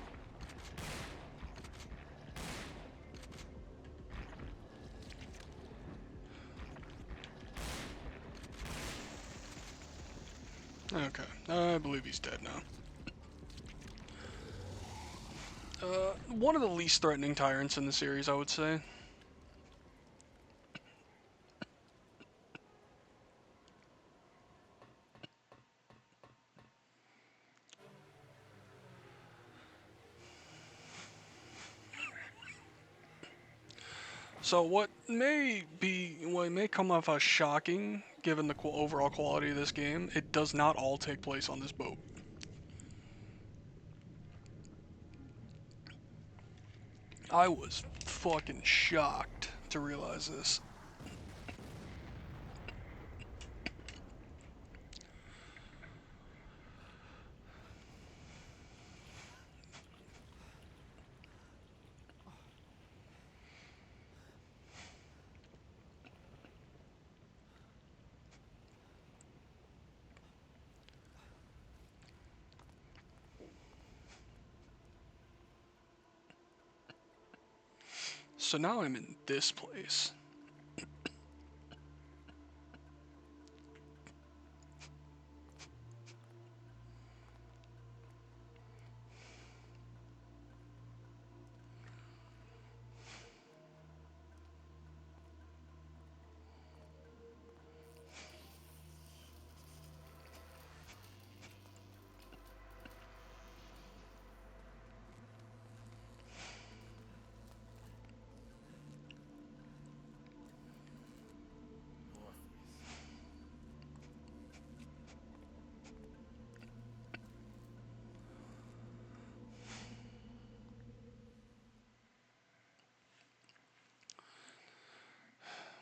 Okay, I believe he's dead now. One of the least threatening tyrants in the series, I would say. So what may come off as shocking, given the overall quality of this game, it does not all take place on this boat. I was fucking shocked to realize this. So now I'm in this place.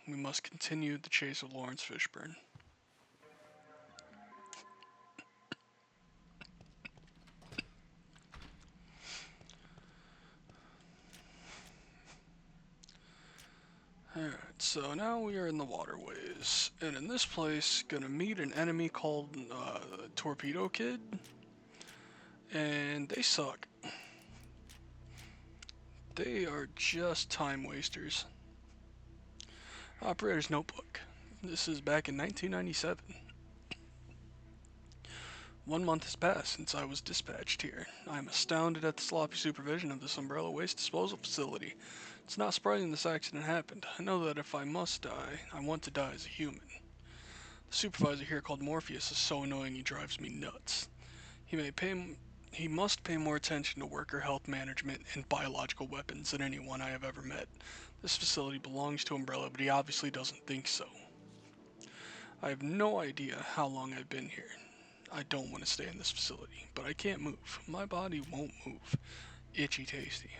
We must continue the chase of Lawrence Fishburne. Alright, so now we are in the waterways, and in this place, gonna meet an enemy called Torpedo Kid, and they suck. They are just time wasters. Operator's Notebook. This is back in 1997. 1 month has passed since I was dispatched here. I am astounded at the sloppy supervision of this umbrella waste disposal facility. It's not surprising this accident happened. I know that if I must die, I want to die as a human. The supervisor here called Morpheus is so annoying he drives me nuts. He must pay more attention to worker health management and biological weapons than anyone I have ever met. This facility belongs to Umbrella, but he obviously doesn't think so. I have no idea how long I've been here. I don't want to stay in this facility, but I can't move. My body won't move. Itchy tasty.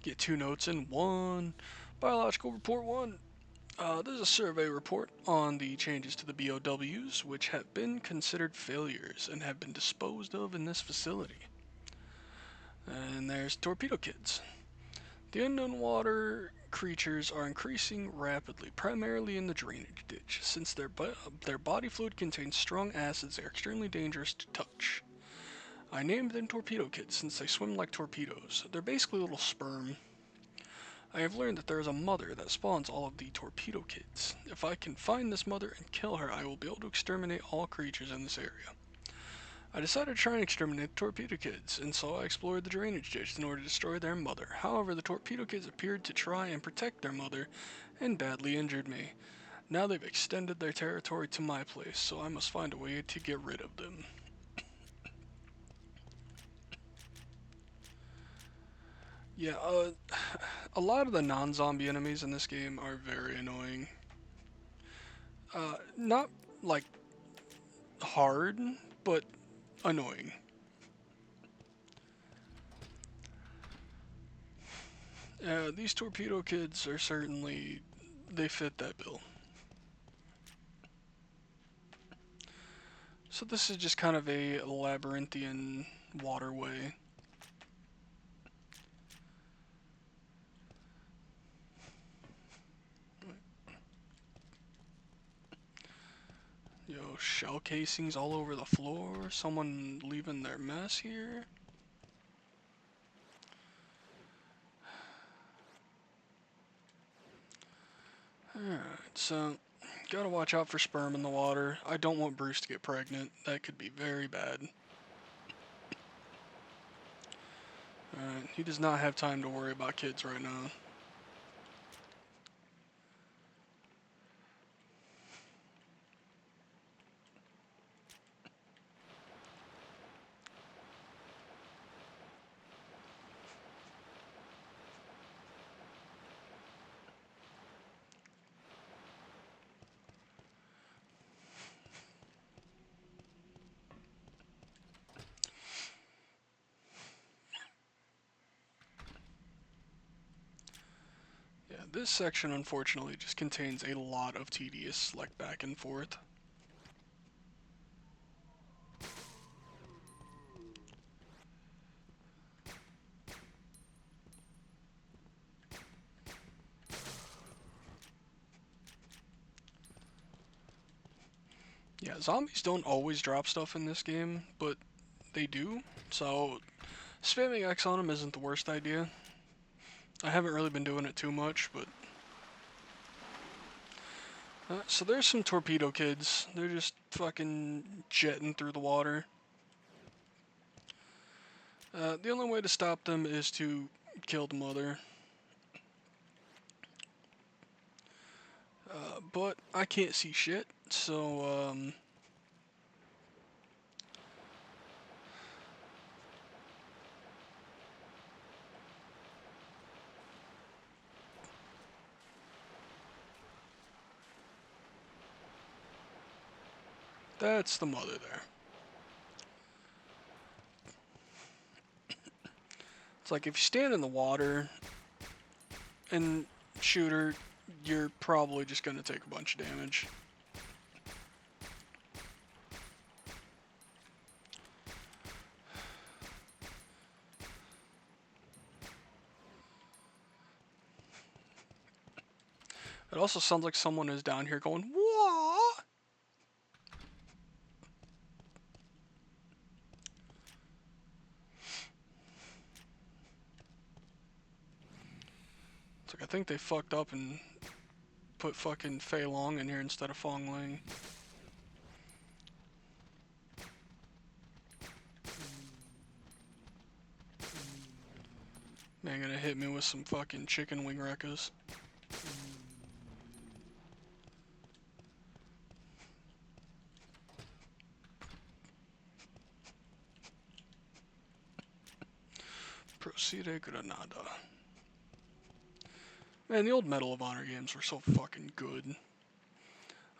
Get 2 notes in 1. Biological report 1. This is a survey report on the changes to the BOWs, which have been considered failures and have been disposed of in this facility. And there's Torpedo Kids. The unknown water creatures are increasing rapidly, primarily in the drainage ditch. Since their body fluid contains strong acids, they are extremely dangerous to touch. I named them Torpedo Kids since they swim like torpedoes. They're basically little sperm. I have learned that there is a mother that spawns all of the Torpedo Kids. If I can find this mother and kill her, I will be able to exterminate all creatures in this area. I decided to try and exterminate the Torpedo Kids, and so I explored the drainage ditch in order to destroy their mother. However, the Torpedo Kids appeared to try and protect their mother, and badly injured me. Now they've extended their territory to my place, so I must find a way to get rid of them. Yeah, a lot of the non-zombie enemies in this game are very annoying. Not, like, hard, but annoying. These Torpedo Kids are certainly, they fit that bill. So this is just kind of a labyrinthian waterway. Yo, shell casings all over the floor. Someone leaving their mess here. Alright, so gotta watch out for sperm in the water. I don't want Bruce to get pregnant. That could be very bad. Alright, he does not have time to worry about kids right now. Yeah, this section unfortunately just contains a lot of tedious, like, back and forth. Yeah, zombies don't always drop stuff in this game, but they do, so spamming X on them isn't the worst idea. I haven't really been doing it too much, but... so there's some Torpedo Kids. They're just fucking jetting through the water. The only way to stop them is to kill the mother. But I can't see shit, so, that's the mother there. It's like if you stand in the water and shoot her, you're probably just gonna take a bunch of damage. It also sounds like someone is down here going, "Whoa!" It's like I think they fucked up and put fucking Fei Long in here instead of Fong Ling. Man, gonna hit me with some fucking chicken wing wreckers. Procede Granada. Man, the old Medal of Honor games were so fucking good.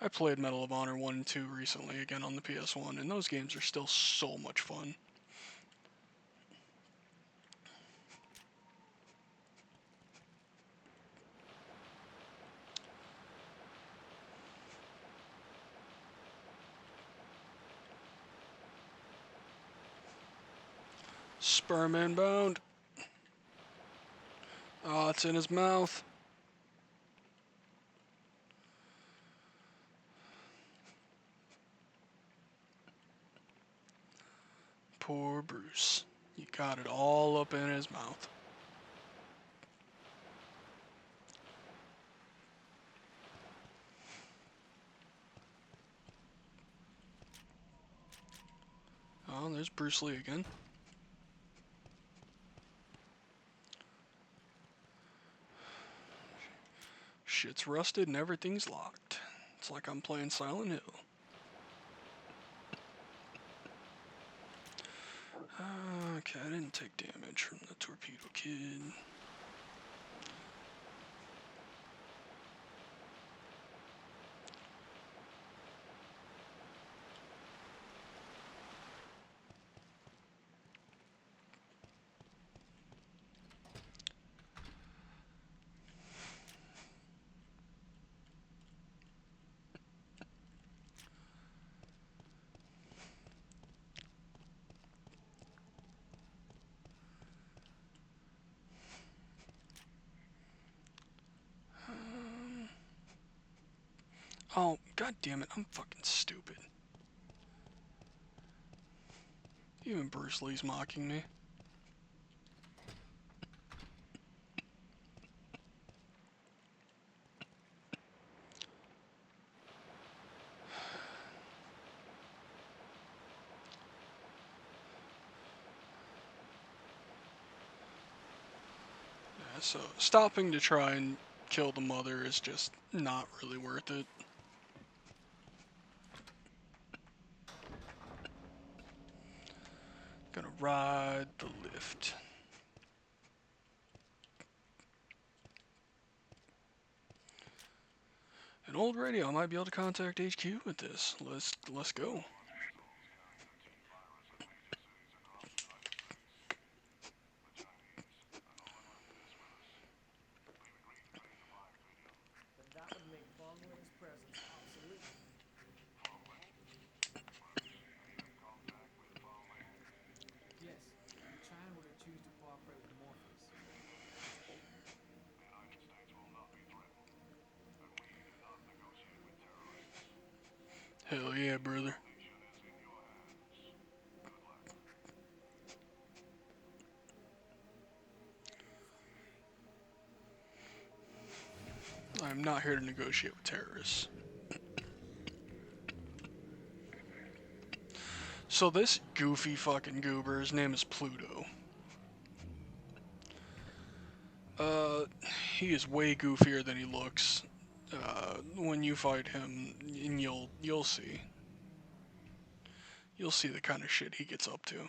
I played Medal of Honor 1 and 2 recently again on the PS1, and those games are still so much fun. Sperm inbound. Oh, it's in his mouth. Poor Bruce. You got it all up in his mouth. Oh, there's Bruce Lee again. Shit's rusted and everything's locked. It's like I'm playing Silent Hill. Okay, I didn't take damage from the Torpedo Kid. Oh, god damn it, I'm fucking stupid. Even Bruce Lee's mocking me. Yeah, so stopping to try and kill the mother is just not really worth it. Gonna ride the lift. An old radio, I might be able to contact HQ with this. Let's go. But that would make Fong Ling's presence obsolete. Yes, but China would refuse to cooperate with Morpheus. The United States will not be threatened, and we do not negotiate with terrorists. Hell yeah, brother. Our nation is in your hands. Good luck. I'm not here to negotiate with terrorists. So this goofy fucking goober, his name is Pluto. He is way goofier than he looks. When you fight him, and you'll see. You'll see the kind of shit he gets up to.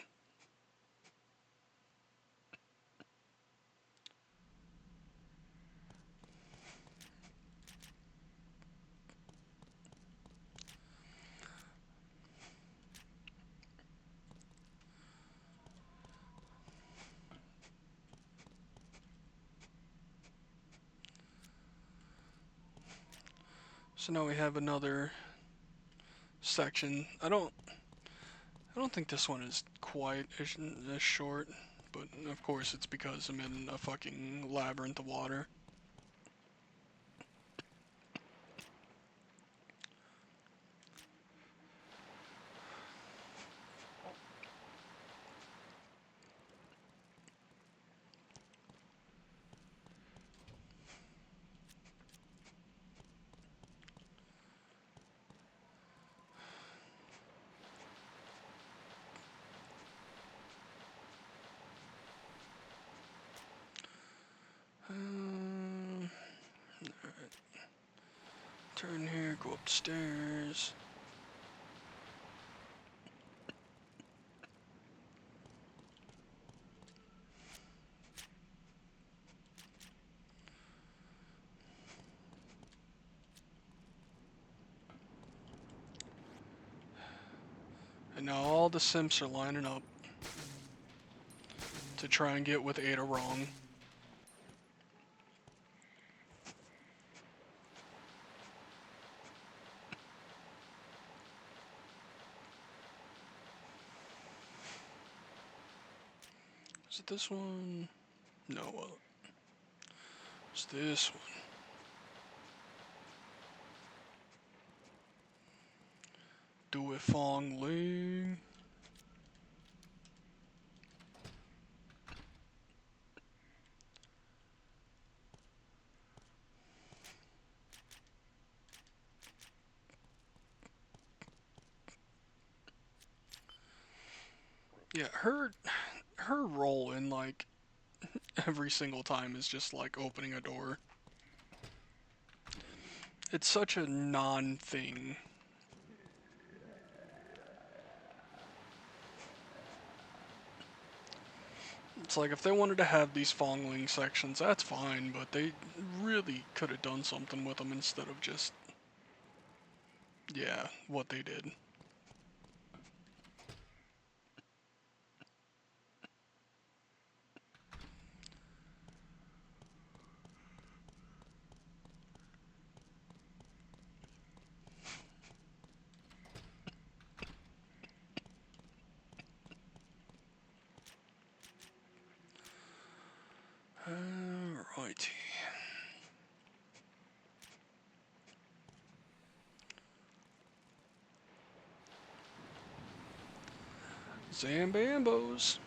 So now we have another section. I don't think this one is quite as short, but of course it's because I'm in a fucking labyrinth of water. Alright. Turn here, go upstairs. And now all the simps are lining up to try and get with Ada wrong. Is it this one? No, it's this one. Do it, Fong Ling. Yeah, her role in like every single time is just like opening a door. It's such a non-thing. It's like if they wanted to have these Fongling sections, that's fine, but they really could have done something with them instead of just, yeah, what they did. Alrighty. Zambambos.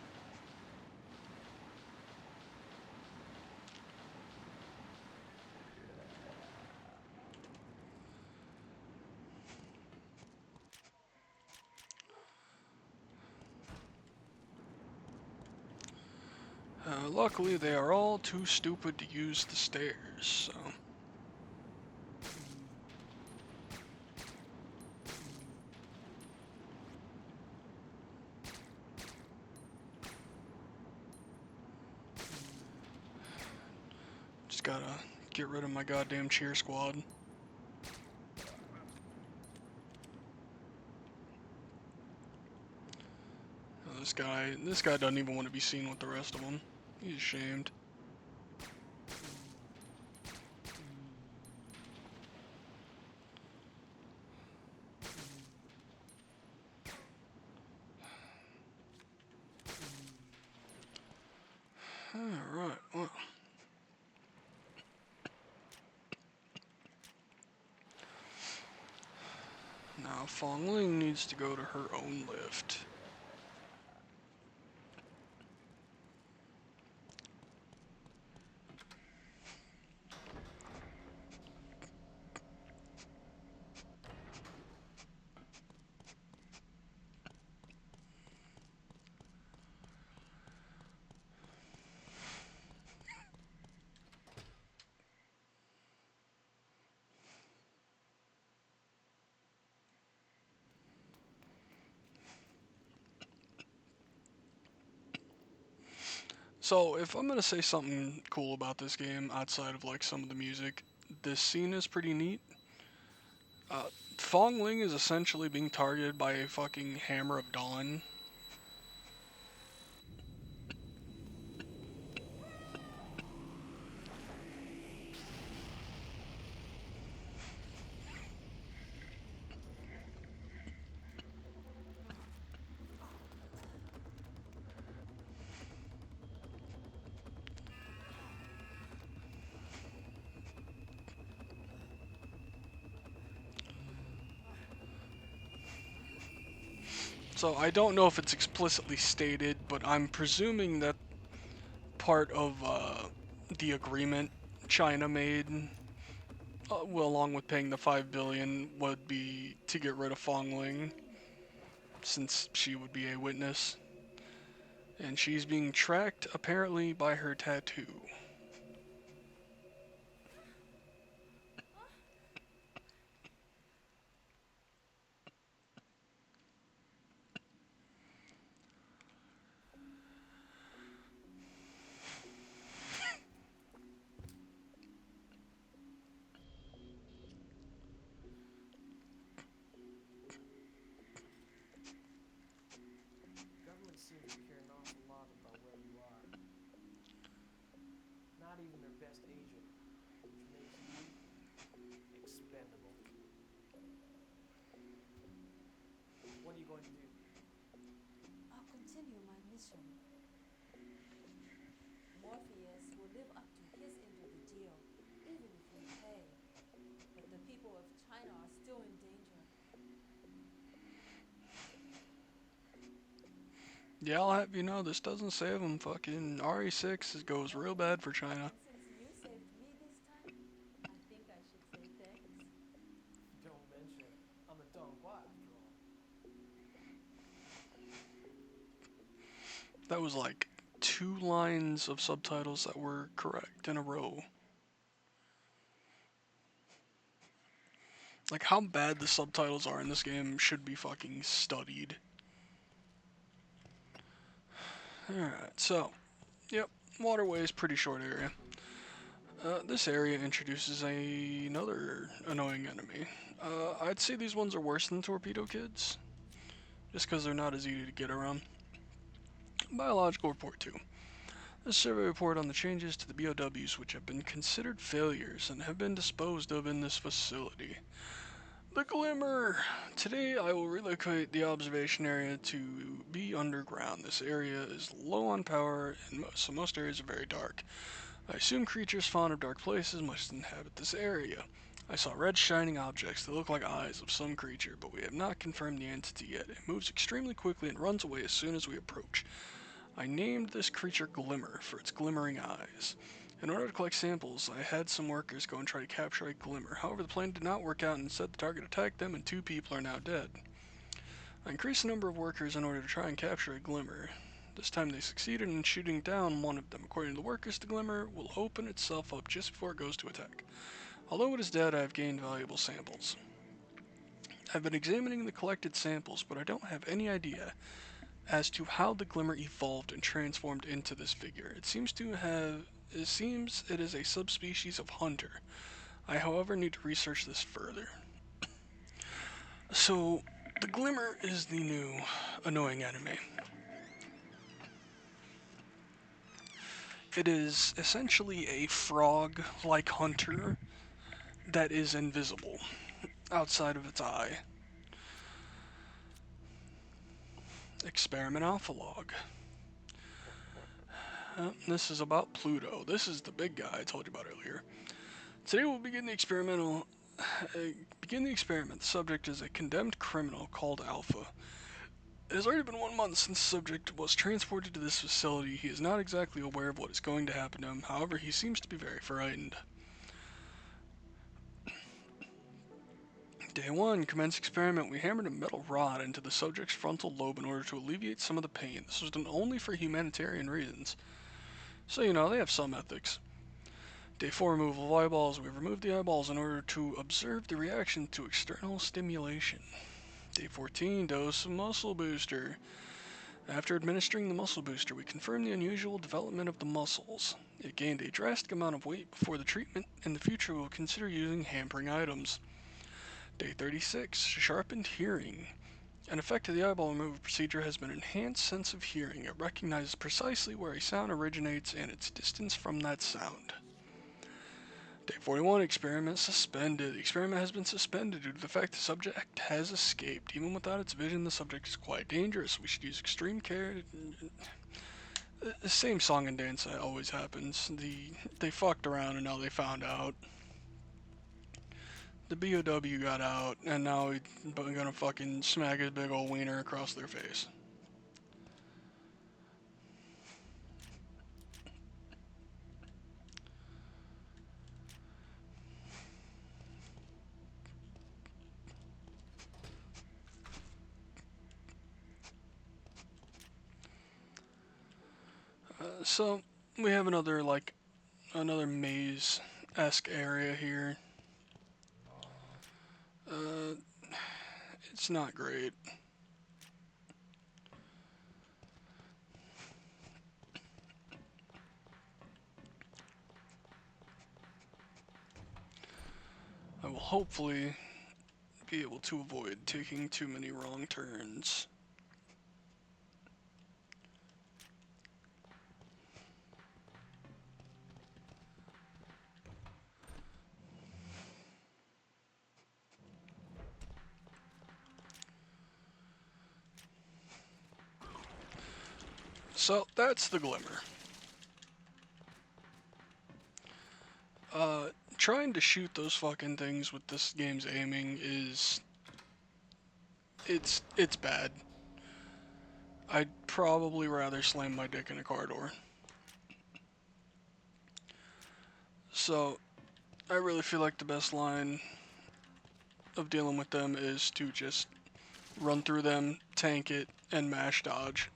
Luckily, they are all too stupid to use the stairs, so. Just gotta get rid of my goddamn cheer squad. This guy doesn't even want to be seen with the rest of them. He's ashamed. Alright, well. Now Fong Ling needs to go to her own lift. So, if I'm gonna say something cool about this game outside of like some of the music, this scene is pretty neat. Fong Ling is essentially being targeted by a fucking Hammer of Dawn. So I don't know if it's explicitly stated, but I'm presuming that part of the agreement China made, well, along with paying the 5 billion, would be to get rid of Fong Ling, since she would be a witness, and she's being tracked apparently by her tattoo. Government seems to care an awful lot about where you are. Not even their best agent, which makes you expendable. What are you going to do? I'll continue my mission. Morpheus will live up to his end of the deal, even if we pay. But the people of China are still in danger. Yeah, I'll have you know, this doesn't save them. Fucking RE6 goes real bad for China. And since you saved me this time, I think I should say thanks. Don't mention it. I'm a Donghua after all. That was like 2 lines of subtitles that were correct in a row. Like, how bad the subtitles are in this game should be fucking studied. Alright, so, yep, waterway is pretty short area. This area introduces another annoying enemy. I'd say these ones are worse than torpedo kids, just because they're not as easy to get around. Biological report 2. A survey report on the changes to the BOWs which have been considered failures and have been disposed of in this facility. The Glimmer! Today I will relocate the observation area to be underground. This area is low on power and so most areas are very dark. I assume creatures fond of dark places must inhabit this area. I saw red shining objects that look like eyes of some creature, but we have not confirmed the entity yet. It moves extremely quickly and runs away as soon as we approach. I named this creature Glimmer for its glimmering eyes. In order to collect samples, I had some workers go and try to capture a Glimmer. However, the plan did not work out and instead the target attacked them and 2 people are now dead. I increased the number of workers in order to try and capture a Glimmer. This time they succeeded in shooting down one of them. According to the workers, the Glimmer will open itself up just before it goes to attack. Although it is dead, I have gained valuable samples. I've been examining the collected samples, but I don't have any idea as to how the Glimmer evolved and transformed into this figure. It seems it is a subspecies of hunter. I, however, need to research this further. So, the Glimmer is the new annoying enemy. It is essentially a frog-like hunter that is invisible outside of its eye. Experiment Alpha Log. This is about Pluto. This is the big guy I told you about earlier. Today we'll begin the experiment. The subject is a condemned criminal called Alpha. It has already been 1 month since the subject was transported to this facility. He is not exactly aware of what is going to happen to him. However, he seems to be very frightened. Day 1, commence experiment. We hammered a metal rod into the subject's frontal lobe in order to alleviate some of the pain. This was done only for humanitarian reasons. So, they have some ethics. Day 4, removal of eyeballs. We removed the eyeballs in order to observe the reaction to external stimulation. Day 14, dose of muscle booster. After administering the muscle booster, we confirmed the unusual development of the muscles. It gained a drastic amount of weight before the treatment. In the future, we will consider using hampering items. Day 36, sharpened hearing. An effect of the eyeball removal procedure has been enhanced sense of hearing. It recognizes precisely where a sound originates and its distance from that sound. Day 41, experiment suspended. The experiment has been suspended due to the fact the subject has escaped. Even without its vision, the subject is quite dangerous. We should use extreme care. The same song and dance that always happens. They fucked around and now they found out. The BOW got out, and now he's gonna fucking smack his big old wiener across their face. So we have another maze-esque area here. Uh, it's not great. I will hopefully be able to avoid taking too many wrong turns. So that's the glimmer. Trying to shoot those fucking things with this game's aiming is it's bad. I'd probably rather slam my dick in a car door. So I really feel like the best line of dealing with them is to just run through them, tank it, and mash dodge.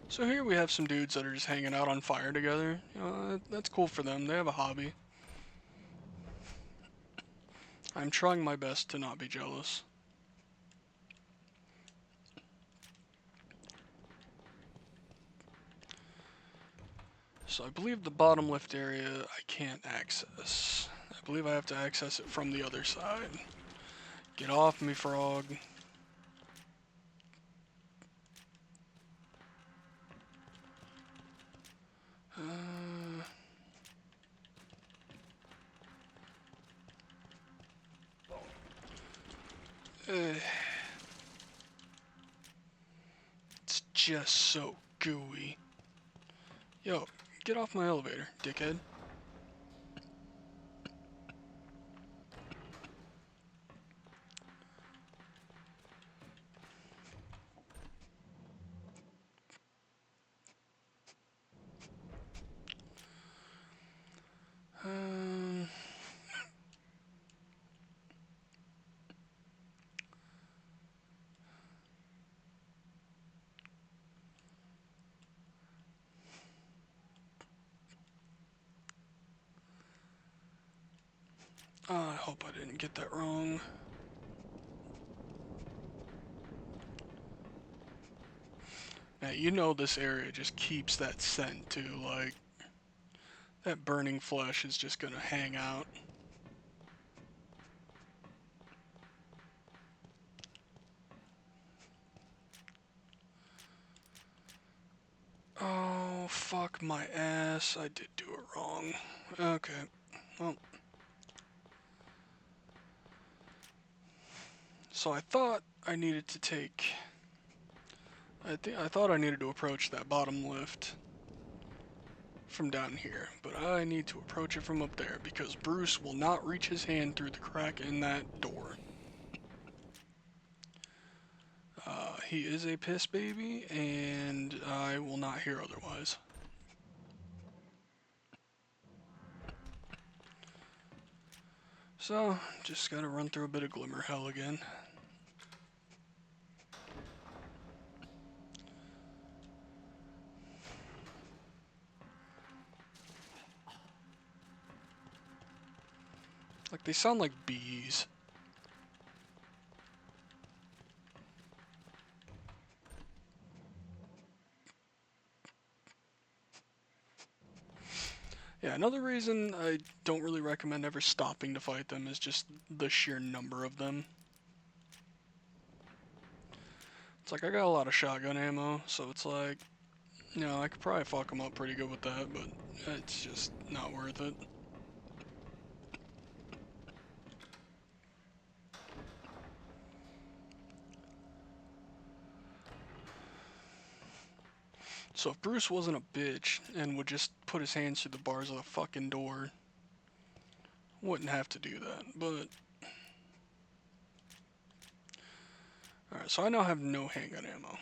So here we have some dudes that are just hanging out on fire together. You know, that's cool for them. They have a hobby. I'm trying my best to not be jealous. So I believe the bottom left area I can't access. I believe I have to access it from the other side. Get off me, frog. It's just so gooey. Yo, get off my elevator, dickhead. Um, I hope I didn't get that wrong. Now, you know this area just keeps that scent too, like, that burning flesh is just gonna hang out. Oh, fuck my ass. I did do it wrong. Okay. Well. So I thought I needed to take... I thought I needed to approach that bottom lift from down here, but I need to approach it from up there because Bruce will not reach his hand through the crack in that door. He is a piss baby, and I will not hear otherwise. So, just gotta run through a bit of glimmer hell again. Like, they sound like bees. Yeah, another reason I don't really recommend ever stopping to fight them is just the sheer number of them. It's like, I got a lot of shotgun ammo, so it's like, You know, I could probably fuck him up pretty good with that, but it's just not worth it. So if Bruce wasn't a bitch and would just put his hands through the bars of the fucking door, wouldn't have to do that, but... Alright, so I now have no handgun ammo.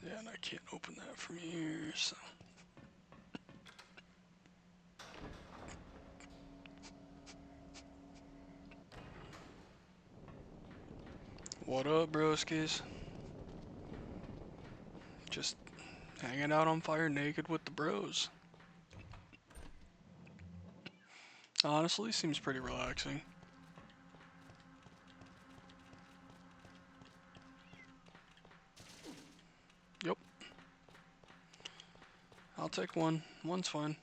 Yeah, and I can't open that from here, so... What up, broskies? Just hanging out on fire naked with the bros. Honestly, seems pretty relaxing. Yep. I'll take one. One's fine.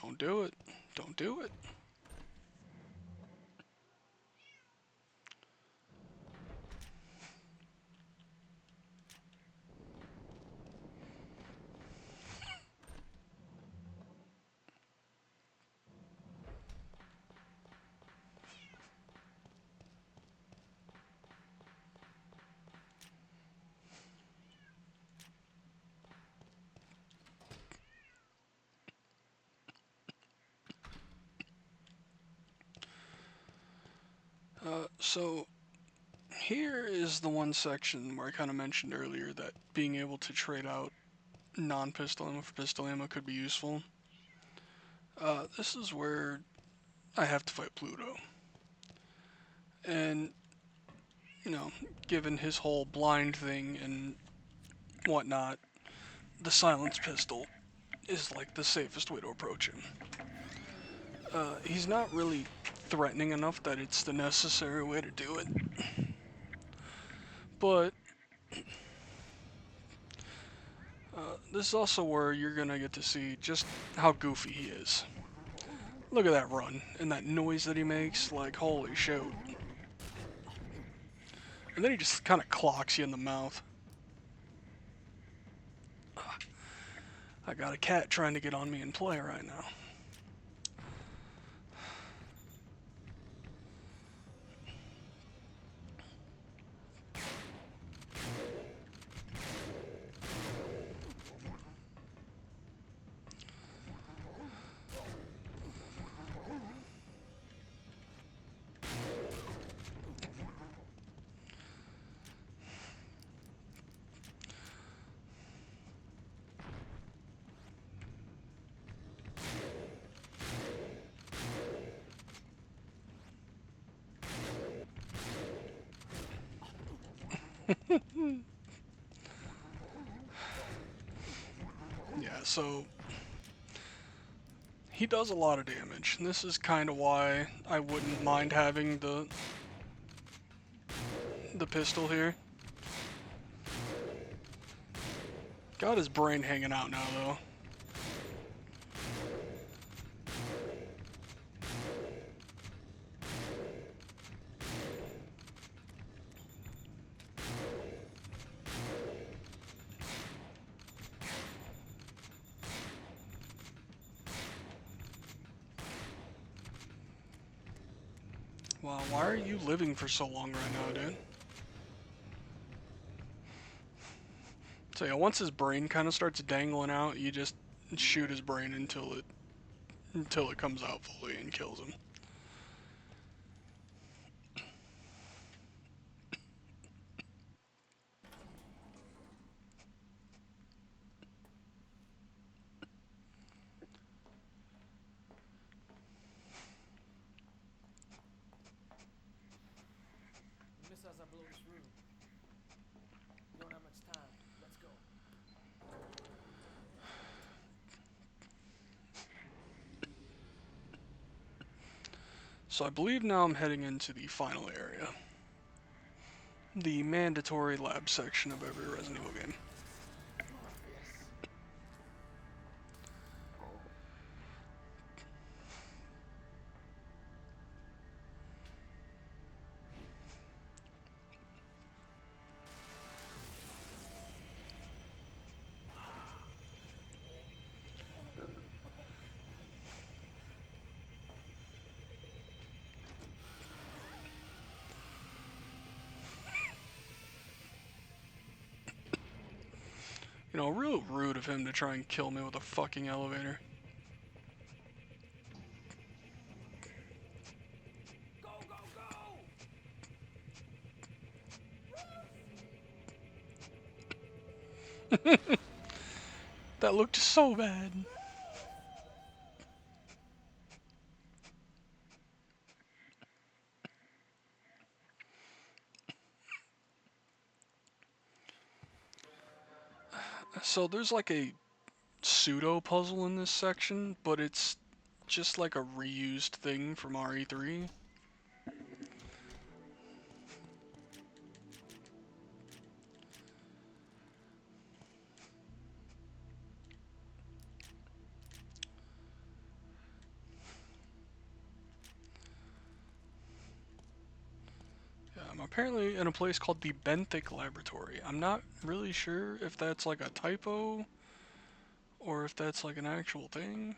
Don't do it. Don't do it. So here is the one section where I kind of mentioned earlier that being able to trade out non-pistol ammo for pistol ammo could be useful. This is where I have to fight Pluto. And, you know, given his whole blind thing and whatnot, the silenced pistol is like the safest way to approach him. He's not really threatening enough that it's the necessary way to do it. But this is also where you're gonna get to see just how goofy he is. Look at that run and that noise that he makes, like holy shit. And then he just kind of clocks you in the mouth. I got a cat trying to get on me and play right now. Yeah, so he does a lot of damage, and this is kind of why I wouldn't mind having the pistol here. Got his brain hanging out now, though. Wow, why are you living for so long right now, dude? So yeah, once his brain kind of starts dangling out, you just shoot his brain until it comes out fully and kills him. Miss as I blow this room. We don't have much time. Let's go. So I believe now I'm heading into the final area. The mandatory lab section of every Resident Evil game. You know, real rude of him to try and kill me with a fucking elevator. Go, go, go! That looked so bad. So there's like a pseudo puzzle in this section, but it's just like a reused thing from RE3. Yeah, I'm apparently in a place called the Benthic Laboratory. I'm not really sure if that's like a typo or if that's like an actual thing.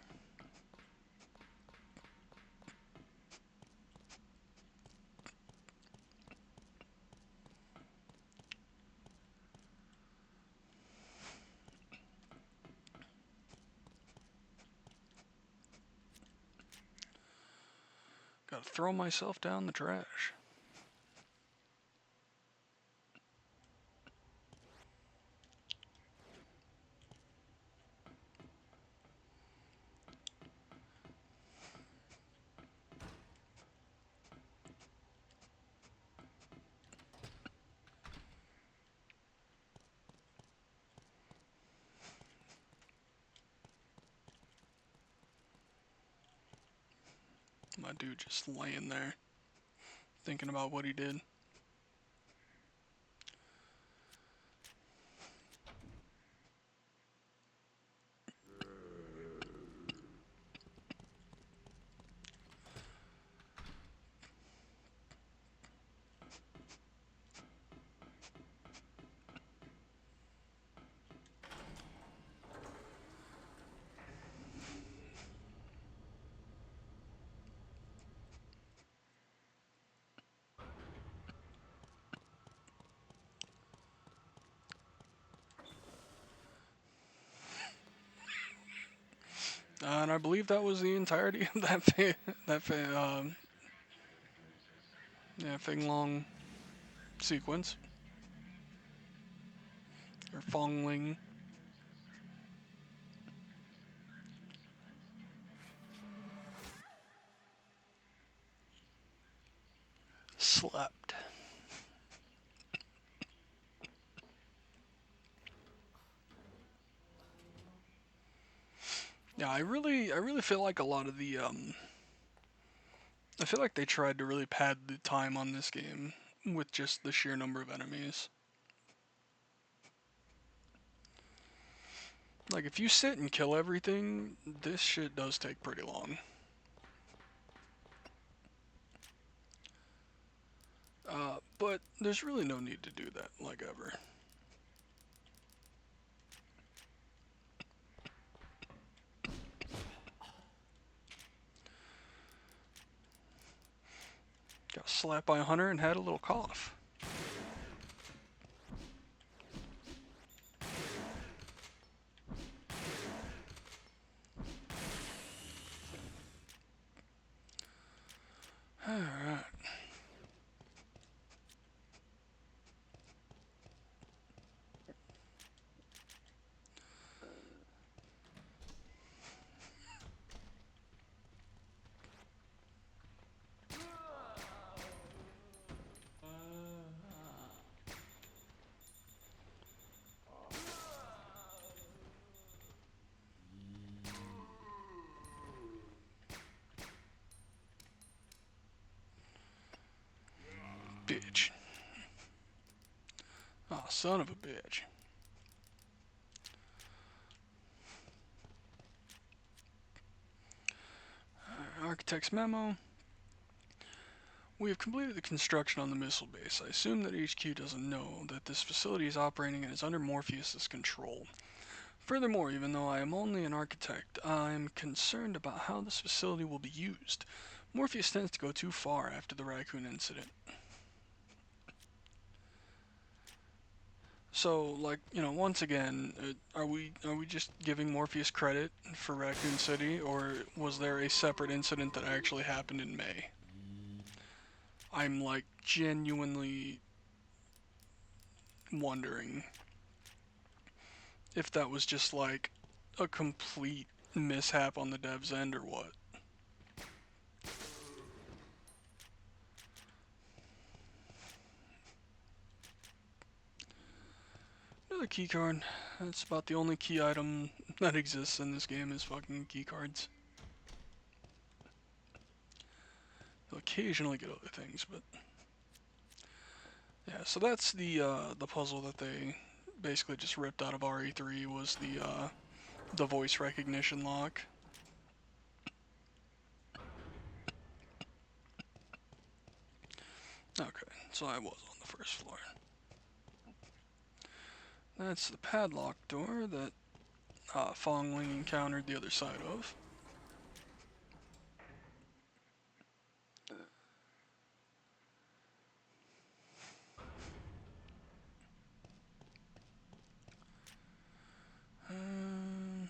Gotta throw myself down the trash. My dude just laying there, thinking about what he did. And I believe that was the entirety of that Fing Long sequence. Or Fongling. Slept. Yeah, I really feel like a lot of the I feel like they tried to really pad the time on this game with just the sheer number of enemies. Like if you sit and kill everything, this shit does take pretty long. But there's really no need to do that, like ever. Got slapped by a hunter and had a little cough. Alright. Bitch. Oh, son of a bitch. Architect's memo. We have completed the construction on the missile base. I assume that HQ doesn't know that this facility is operating and is under Morpheus's control. Furthermore, even though I am only an architect, I'm concerned about how this facility will be used. Morpheus tends to go too far after the raccoon incident. So, like, once again, are we just giving Morpheus credit for Raccoon City, or was there a separate incident that actually happened in May? I'm like genuinely wondering if that was just like a complete mishap on the dev's end or what. Another key card. That's about the only key item that exists in this game is fucking key cards. You'll occasionally get other things, but yeah. So that's the puzzle that they basically just ripped out of RE3 was the voice recognition lock. Okay, so I was on the first floor. That's the padlock door that Fong Ling encountered the other side of. Um,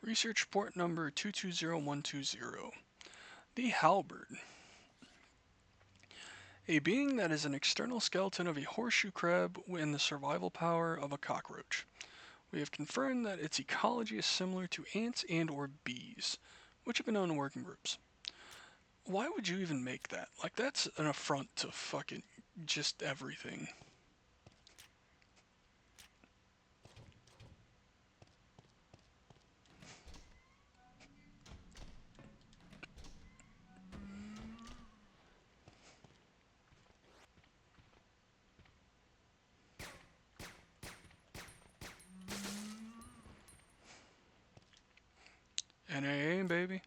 Research report number 220120. The Halberd. A being that is an external skeleton of a horseshoe crab and the survival power of a cockroach. We have confirmed that its ecology is similar to ants and or bees, which have been known to work in groups. Why would you even make that? Like, that's an affront to fucking just everything. NAA, baby.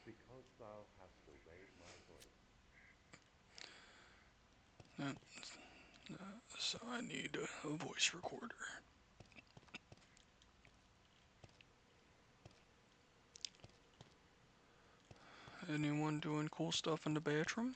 Because thou hast obeyed my voice. So I need a voice recorder. Anyone doing cool stuff in the bathroom?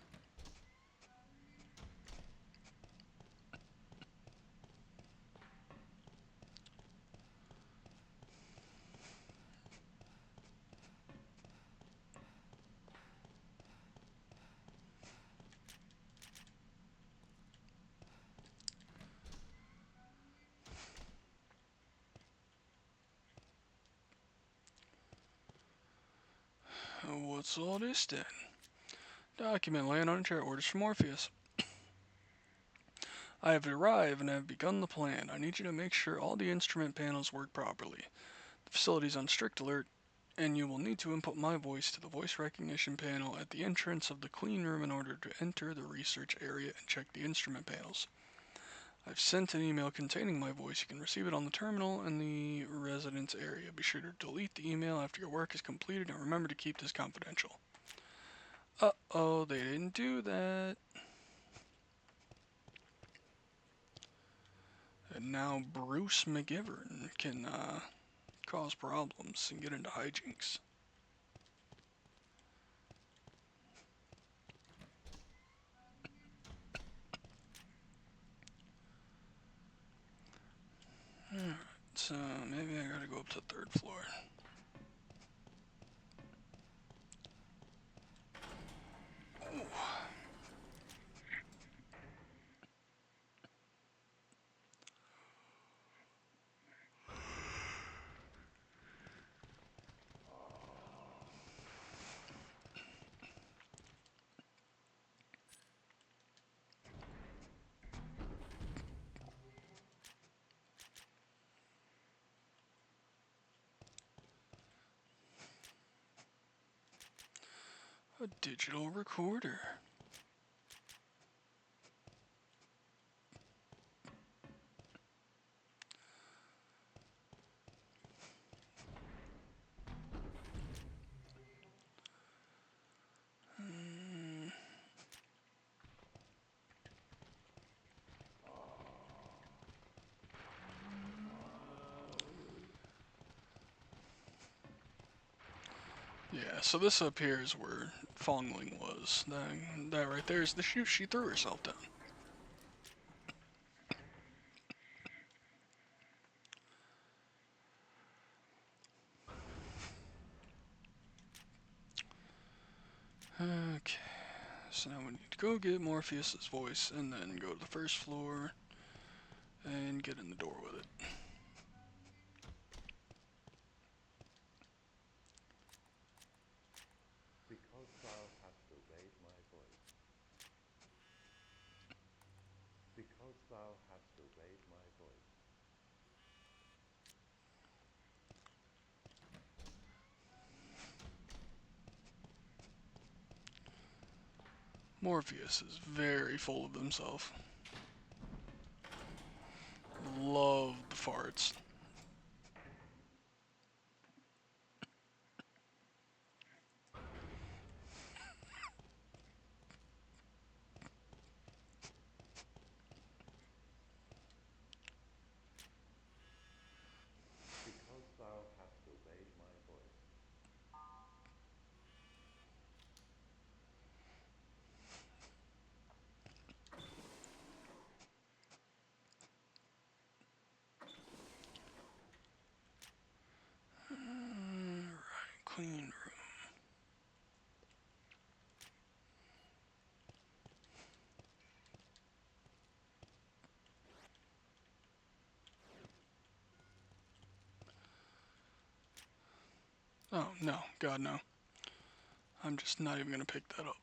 What's all this then? Document laying on a chair, orders from Morpheus. I have arrived and have begun the plan. I need you to make sure all the instrument panels work properly. The facility is on strict alert, and you will need to input my voice to the voice recognition panel at the entrance of the clean room in order to enter the research area and check the instrument panels. I've sent an email containing my voice. You can receive it on the terminal in the residence area. Be sure to delete the email after your work is completed and remember to keep this confidential. Uh-oh, they didn't do that. And now Bruce McGivern can cause problems and get into hijinks. Alright, so maybe I gotta go up to the third floor. Ooh. A digital recorder. Yeah, so this up here is where Fongling was. That right there is the chute she threw herself down. Okay, so now we need to go get Morpheus's voice and then go to the first floor and get in the door with it. Because thou hast obeyed my voice. Because thou hast obeyed my voice. Morpheus is very full of himself. Love the farts. Because thou hast obeyed my voice. Right, clean room. Oh, no. God, no. I'm just not even gonna pick that up.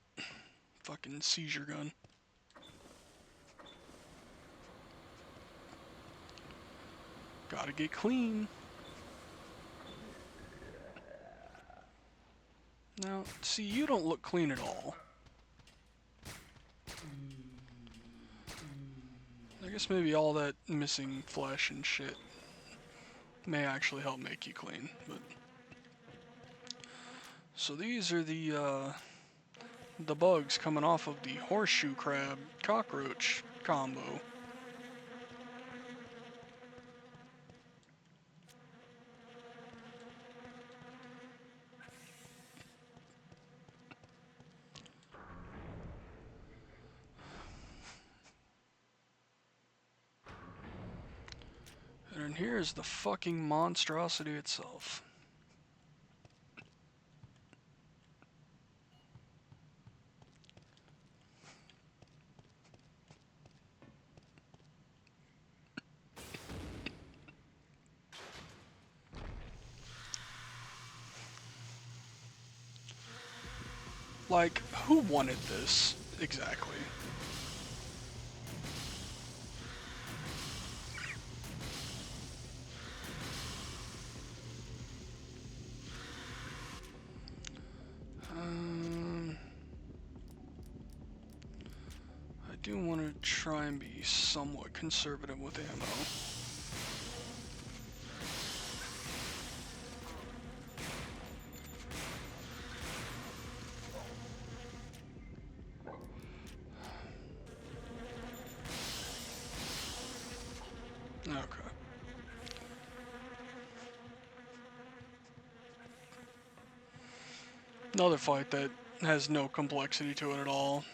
Fucking seizure gun. Gotta get clean. Now, see, you don't look clean at all. I guess maybe all that missing flesh and shit may actually help make you clean, but... So these are the bugs coming off of the horseshoe crab cockroach combo. And here is the fucking monstrosity itself. Like, who wanted this exactly? I do want to try and be somewhat conservative with ammo. Okay. Another fight that has no complexity to it at all.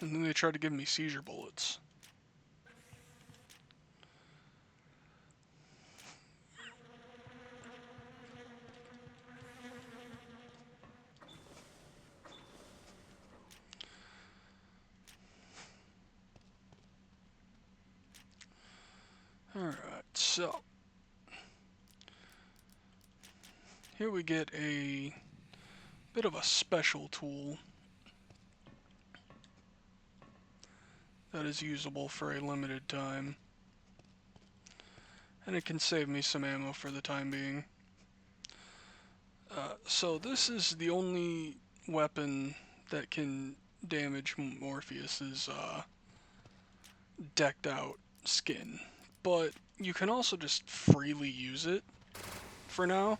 And then they try to give me seizure bullets. Alright, so here we get a bit of a special tool that is usable for a limited time. And it can save me some ammo for the time being. So this is the only weapon that can damage Morpheus's decked out skin. But you can also just freely use it for now.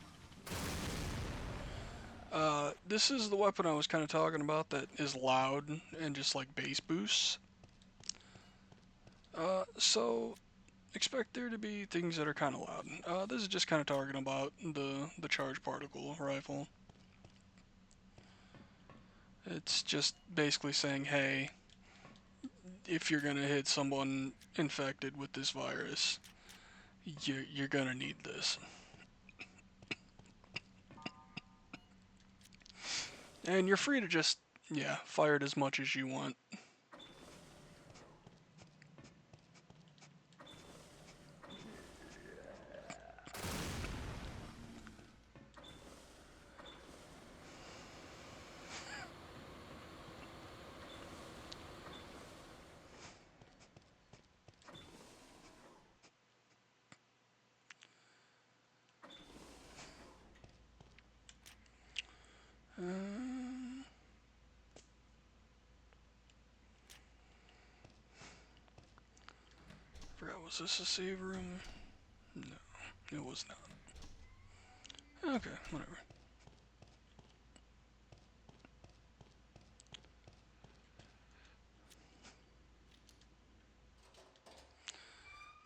This is the weapon I was kind of talking about that is loud and just like bass boosts. So expect there to be things that are kind of loud. This is just kind of talking about the charge particle rifle. It's just basically saying, hey, if you're gonna hit someone infected with this virus, you're gonna need this. And you're free to just, yeah, fire it as much as you want. Forgot, was this a save room? No, it was not. Okay, whatever.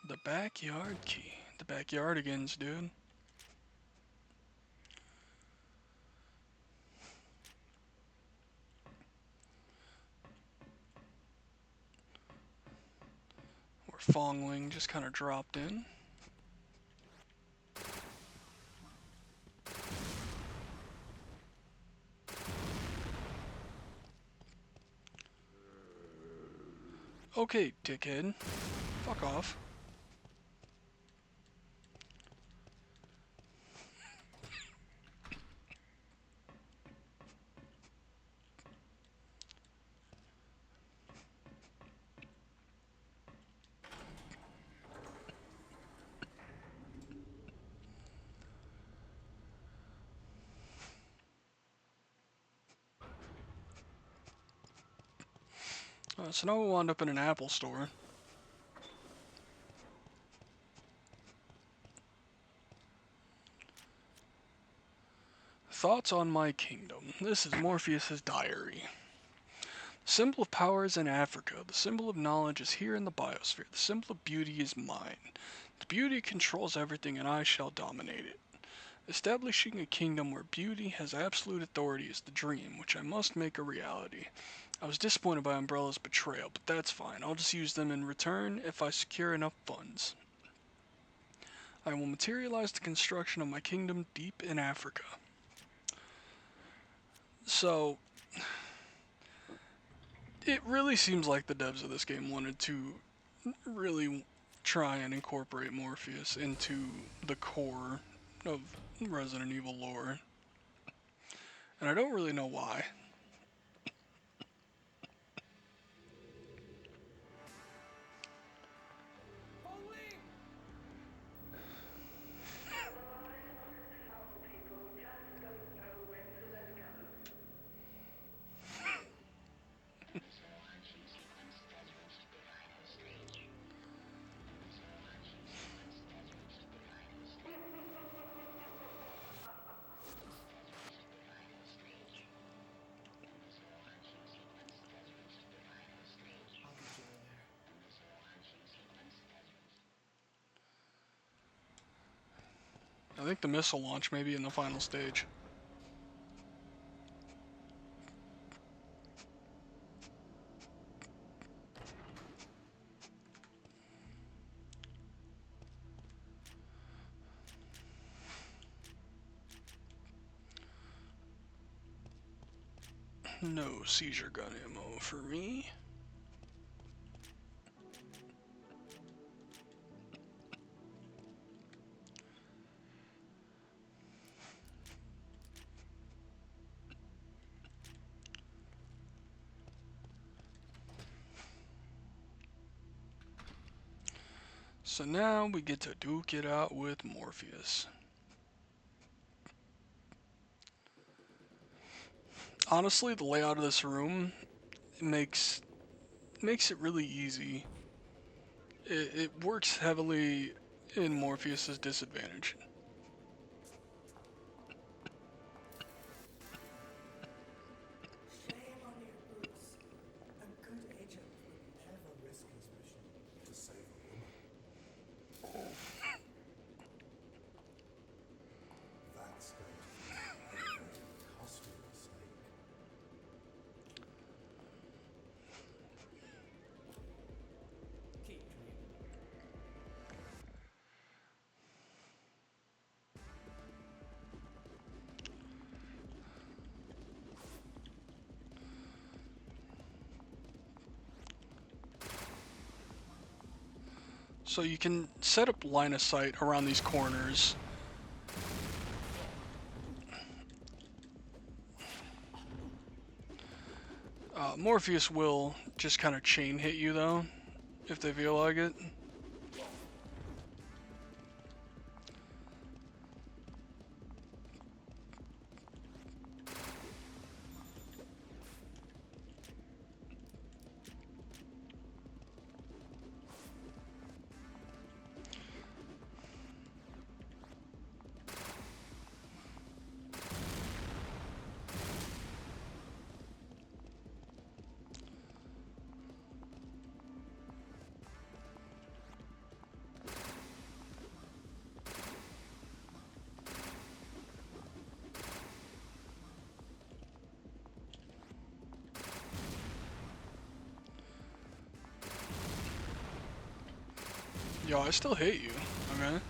The backyard key. The backyardigans, dude. Where Fongling just kind of dropped in. Okay, dickhead. Fuck off. So now we wound up in an Apple store. Thoughts on my kingdom. This is Morpheus's diary. The symbol of power is in Africa. The symbol of knowledge is here in the biosphere. The symbol of beauty is mine. The beauty controls everything and I shall dominate it. Establishing a kingdom where beauty has absolute authority is the dream, which I must make a reality. I was disappointed by Umbrella's betrayal, but that's fine. I'll just use them in return if I secure enough funds. I will materialize the construction of my kingdom deep in Africa. So, it really seems like the devs of this game wanted to really try and incorporate Morpheus into the core of Resident Evil lore. And I don't really know why. I'll get you over there. I think the missile launch may be in the final stage. No seizure gun ammo for me. So now we get to duke it out with Morpheus. Honestly, the layout of this room makes it really easy. It works heavily in Morpheus's disadvantage. Shame on you, Bruce. A good agent would never risk his mission to save a woman. So you can set up line of sight around these corners. Morpheus will just kind of chain hit you though, if they feel like it. Yo, I still hit you, okay?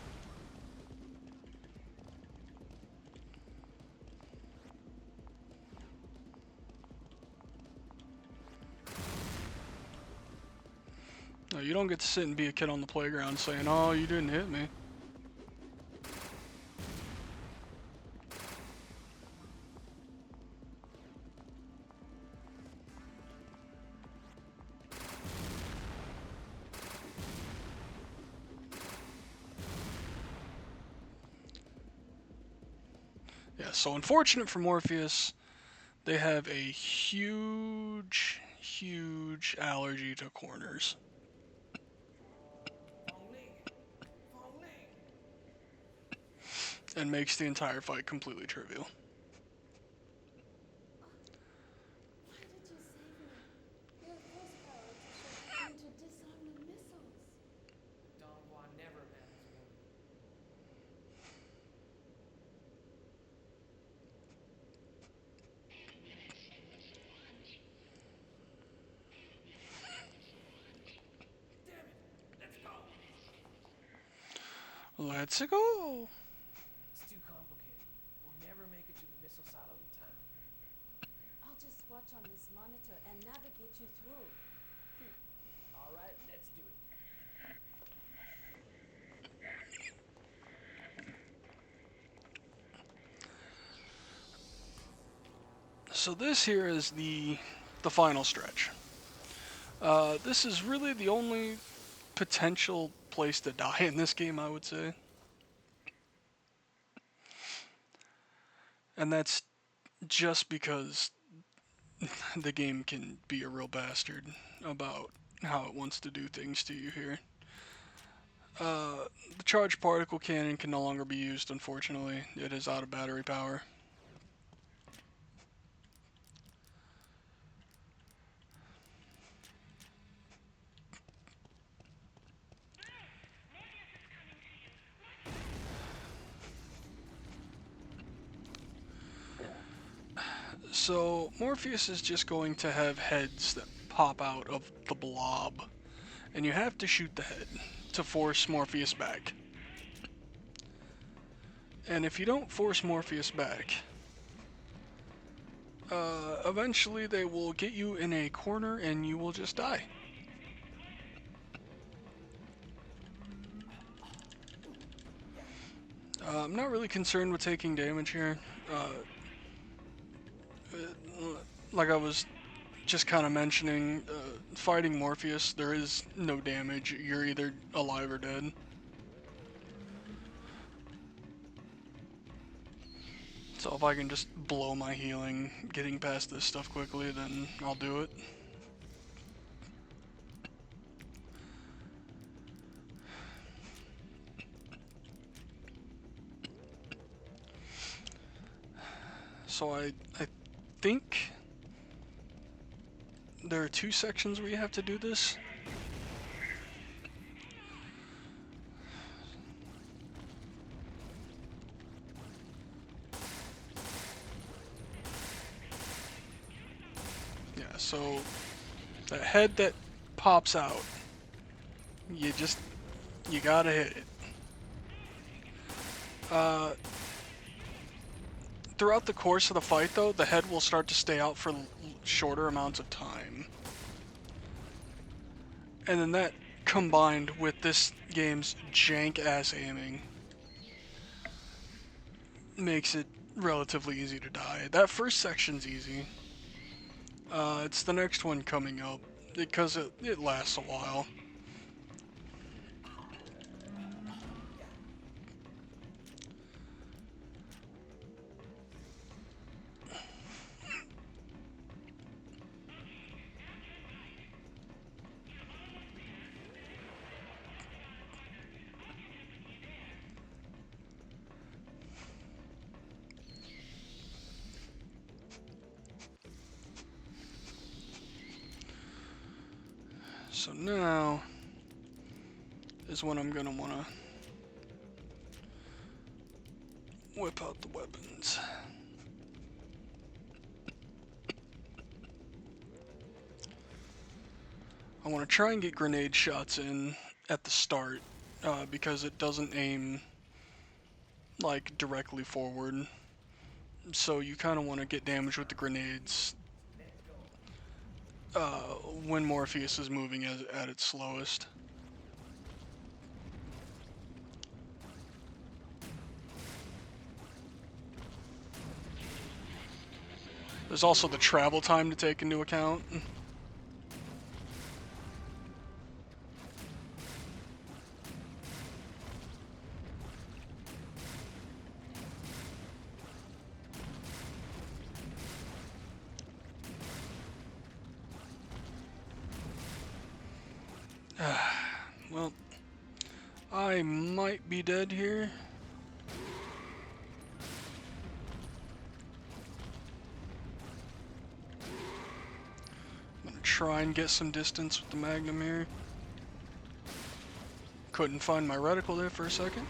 No, you don't get to sit and be a kid on the playground saying, oh, you didn't hit me. Yeah, so unfortunate for Morpheus, they have a huge, huge allergy to corners. And makes the entire fight completely trivial. Why did you save me? Your force power to shoot into disarm the missiles. Donghua never abandons a woman. Damn it! Let's go! Let's go! It's too complicated. We'll never make it to the missile silo in time. I'll just watch on this monitor and navigate you through. All right, let's do it. So this here is the final stretch. This is really the only potential place to die in this game, I would say. And that's just because the game can be a real bastard about how it wants to do things to you here. The charged particle cannon can no longer be used, unfortunately. It is out of battery power. So Morpheus is just going to have heads that pop out of the blob, and you have to shoot the head to force Morpheus back. And if you don't force Morpheus back, eventually they will get you in a corner and you will just die. I'm not really concerned with taking damage here. Like I was just kind of mentioning, fighting Morpheus, there is no damage. You're either alive or dead. So if I can just blow my healing getting past this stuff quickly, then I'll do it. So I think there are 2 sections where you have to do this. Yeah, so that head that pops out, you gotta hit it. Throughout the course of the fight, though, the head will start to stay out for shorter amounts of time. And then that combined with this game's jank-ass aiming, makes it relatively easy to die. That first section's easy. It's the next one coming up, because it lasts a while. So now is when I'm gonna wanna whip out the weapons. I want to try and get grenade shots in at the start, because it doesn't aim like directly forward. So you kind of want to get damage with the grenades when Morpheus is moving at its slowest. There's also the travel time to take into account. Well, I might be dead here. I'm gonna try and get some distance with the Magnum here. Couldn't find my reticle there for a second.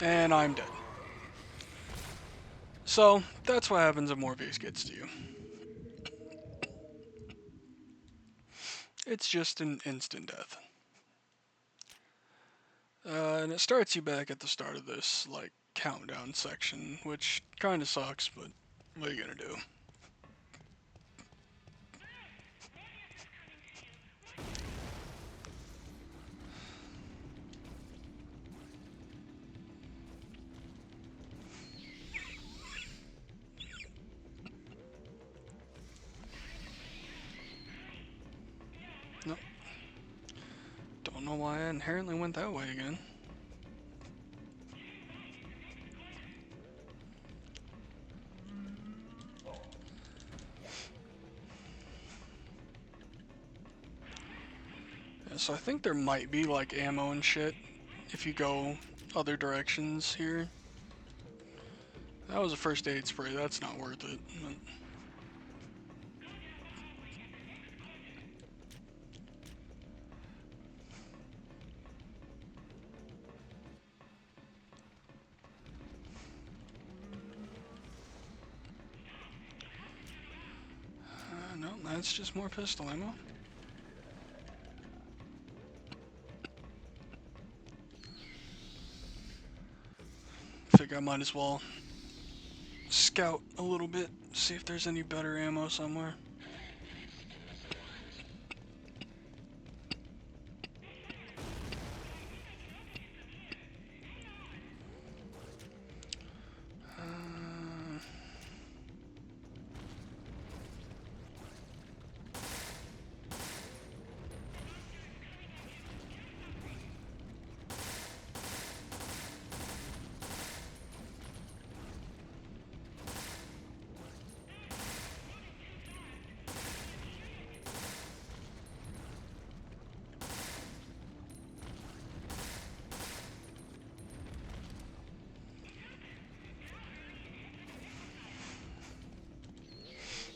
And I'm dead. So, that's what happens if Morpheus gets to you. It's just an instant death. And it starts you back at the start of this, like, countdown section, which kinda sucks, but what are you gonna do? Nope. Don't know why I inherently went that way again. Yeah, so I think there might be, like, ammo and shit if you go other directions here. That was a first aid spray, that's not worth it. But no, that's just more pistol ammo. Figure I might as well scout a little bit, see if there's any better ammo somewhere.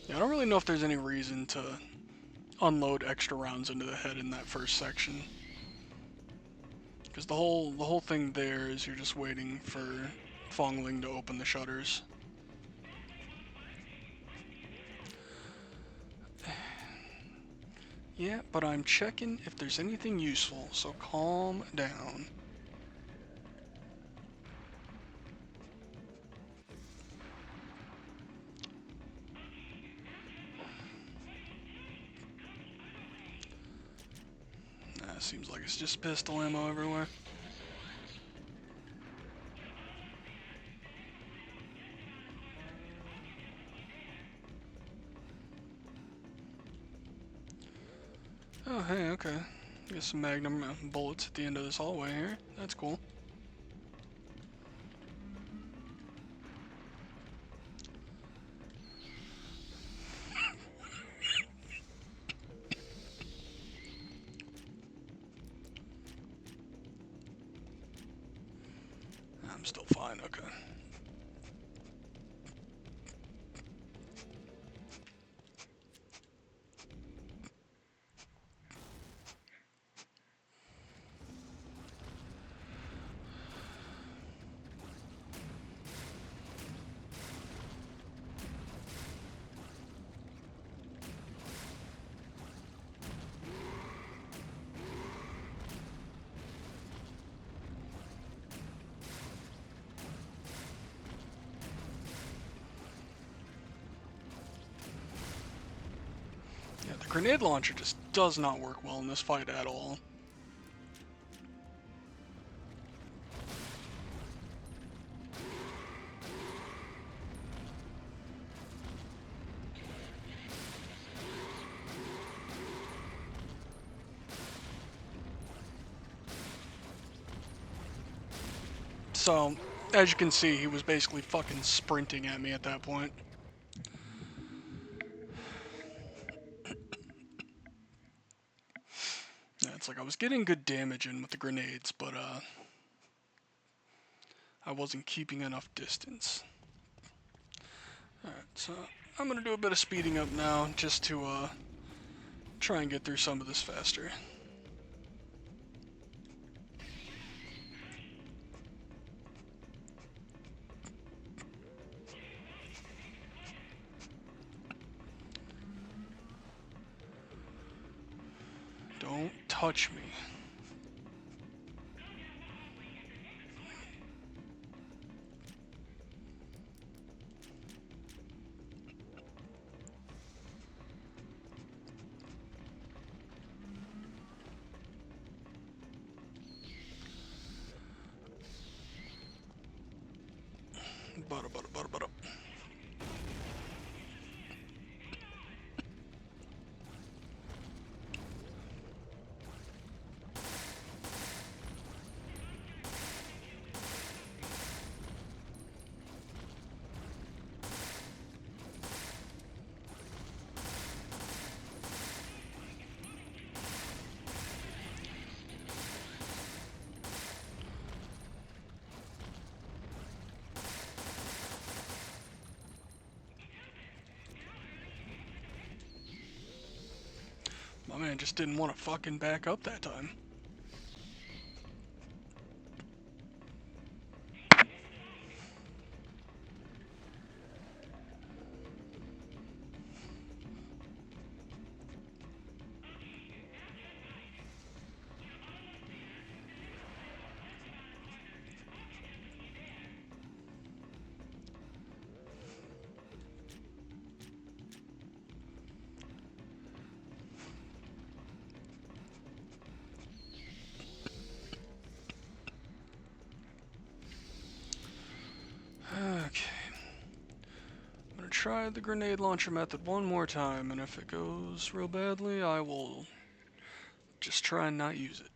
Yeah, I don't really know if there's any reason to unload extra rounds into the head in that first section, because the whole thing there is you're just waiting for Fongling to open the shutters. Yeah, but I'm checking if there's anything useful, so calm down. Seems like it's just pistol ammo everywhere. Oh, hey, okay. Get some magnum bullets at the end of this hallway here. That's cool. I'm still fine, okay. Yeah, the grenade launcher just does not work well in this fight at all. So, as you can see, he was basically fucking sprinting at me at that point. Yeah, it's like I was getting good damage in with the grenades, but I wasn't keeping enough distance. Alright, so I'm gonna do a bit of speeding up now, just to try and get through some of this faster. Don't touch me. Butter, butter, butter, butter. My man just didn't want to fucking back up that time. Okay. I'm gonna try the grenade launcher method one more time, and if it goes real badly, I will just try and not use it.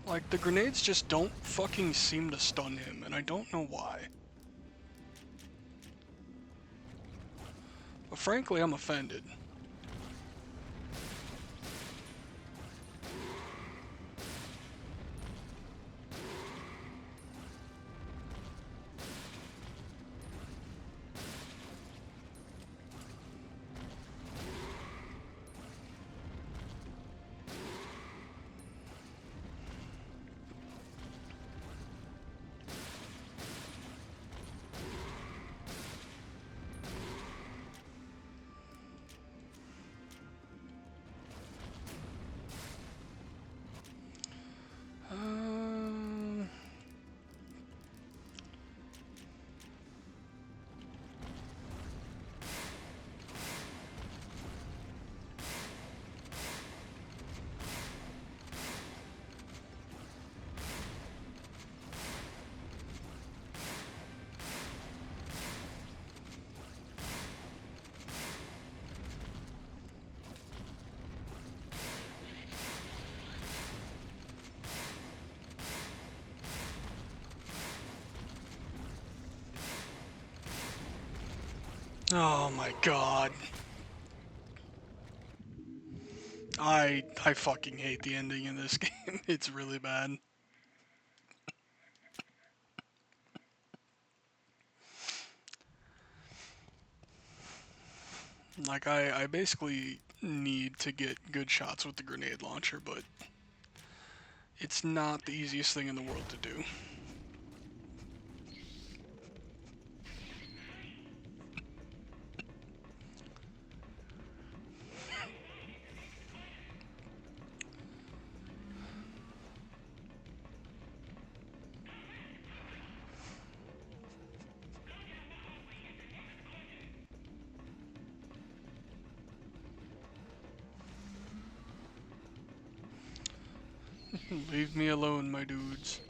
Like, the grenades just don't fucking seem to stun him, and I don't know why. But frankly, I'm offended. Oh my god. I fucking hate the ending in this game. It's really bad. Like I basically need to get good shots with the grenade launcher, but it's not the easiest thing in the world to do. Leave me alone, my dudes.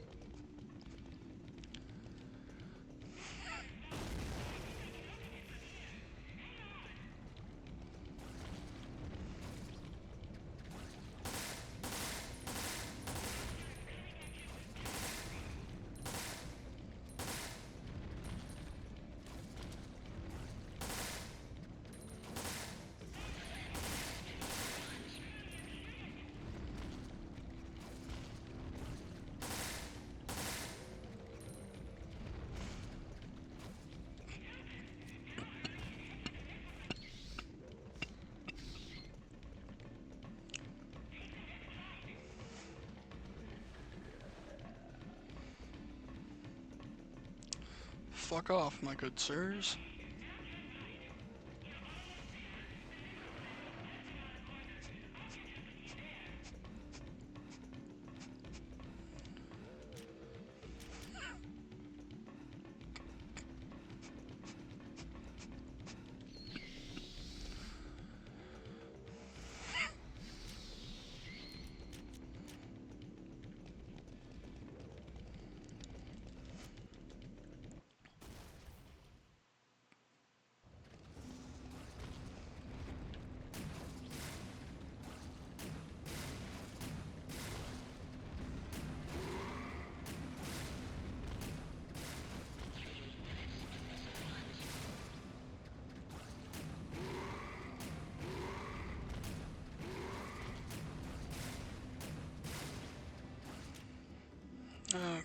Fuck off, my good sirs. Okay.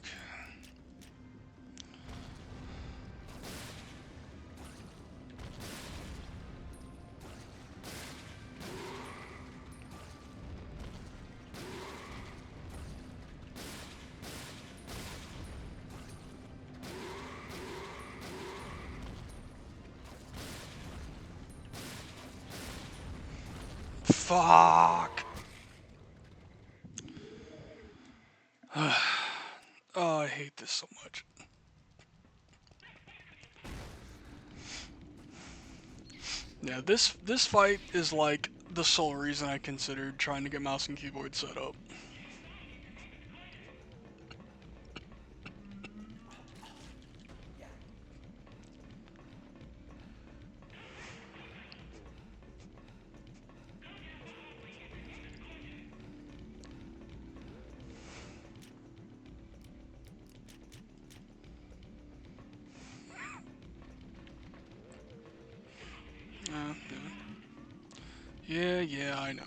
Fuck. Oh, I hate this so much. Yeah, this fight is like the sole reason I considered trying to get mouse and keyboard set up. Yeah, yeah, I know.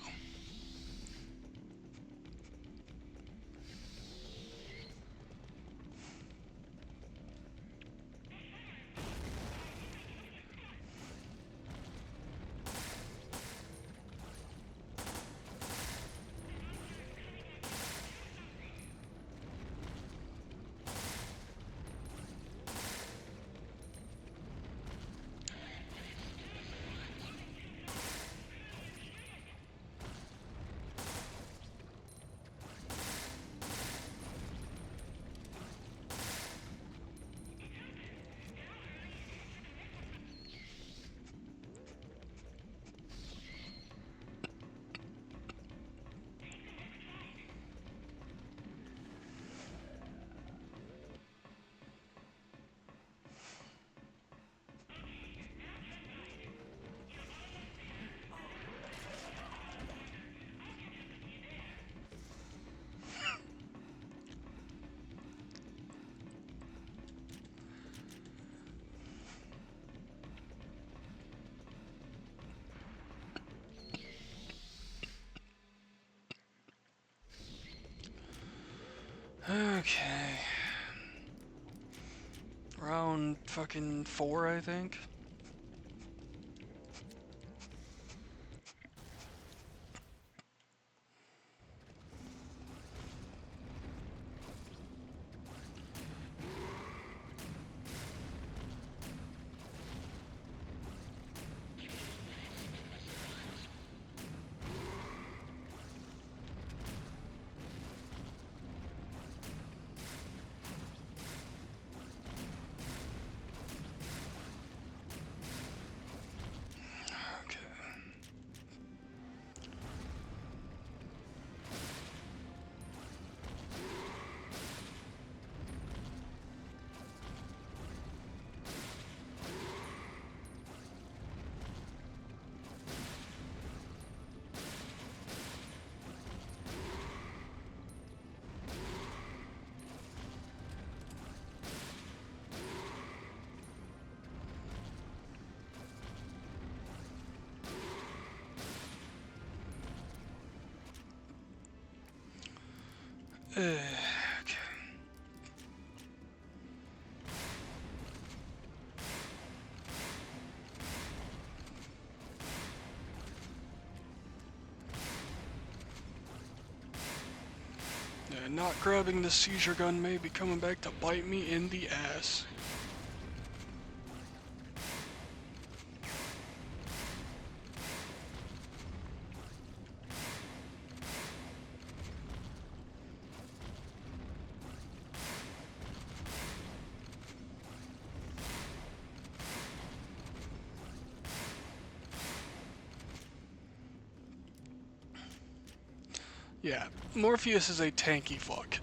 Okay. Round fucking 4, I think. Okay. Okay. Yeah, not grabbing the seizure gun may be coming back to bite me in the ass. Yeah, Morpheus is a tanky fuck.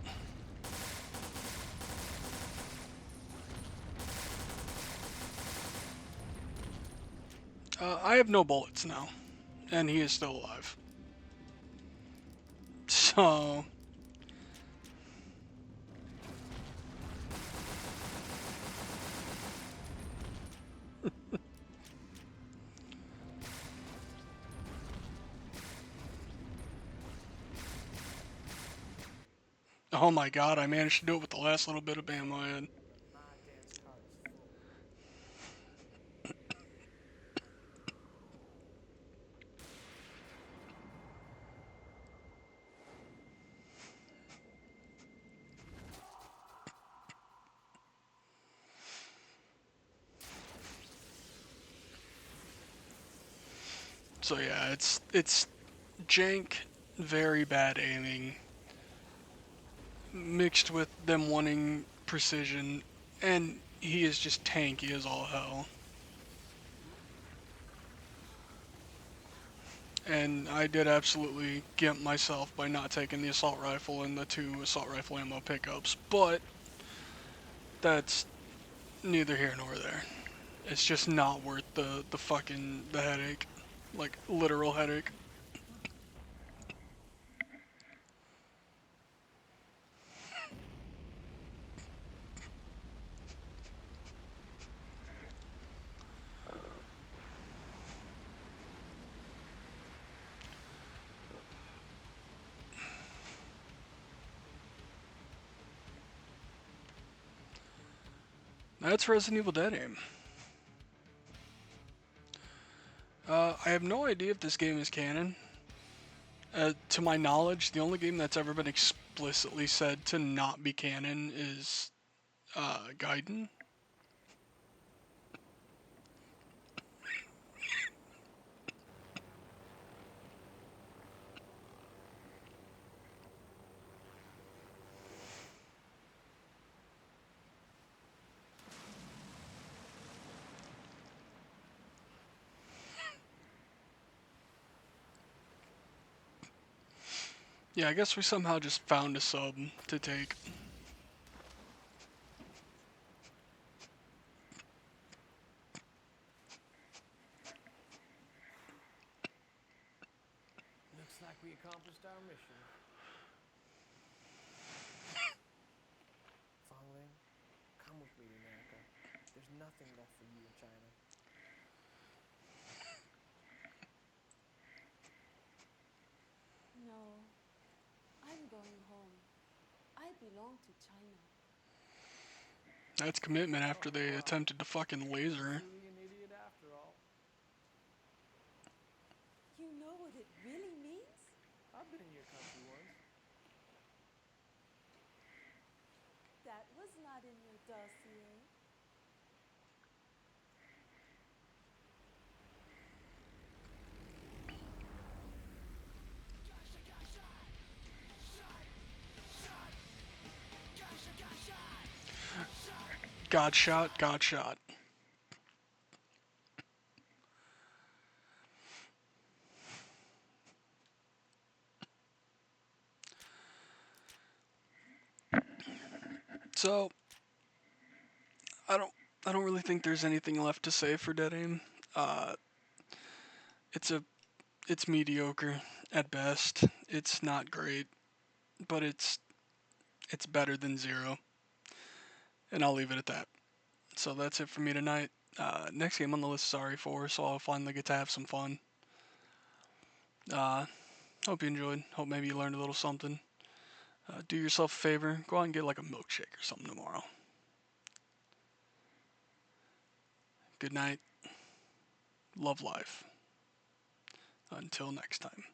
I have no bullets now, and he is still alive. So, oh my god, I managed to do it with the last little bit of ammo I had. My dance card is full. So yeah, it's jank, very bad aiming, mixed with them wanting precision, and he is just tanky as all hell. And I did absolutely gimp myself by not taking the assault rifle and the 2 assault rifle ammo pickups, but that's neither here nor there. It's just not worth the fucking the headache, like literal headache. That's Resident Evil Dead aim. I have no idea if this game is canon. To my knowledge, the only game that's ever been explicitly said to not be canon is Gaiden. Yeah, I guess we somehow just found a sub to take. Looks like we accomplished our mission. Fangling, come with me to America. There's nothing left for you in China. No, I'm going home. I belong to China. That's commitment after Oh, they wow. attempted to fucking laser. Truly an idiot after all. You know what it really means? I've been in your country once. That was not in your dossier. Got shot, got shot. So I don't I don't really think there's anything left to say for Dead Aim. Uh, it's a it's mediocre at best. It's not great, but it's better than zero, and I'll leave it at that. So that's it for me tonight. Next game on the list is RE4, so I'll finally get to have some fun. Uh, Hope you enjoyed. Hope maybe you learned a little something. Do yourself a favor. Go out and get like a milkshake or something tomorrow. Good night. Love life. Until next time.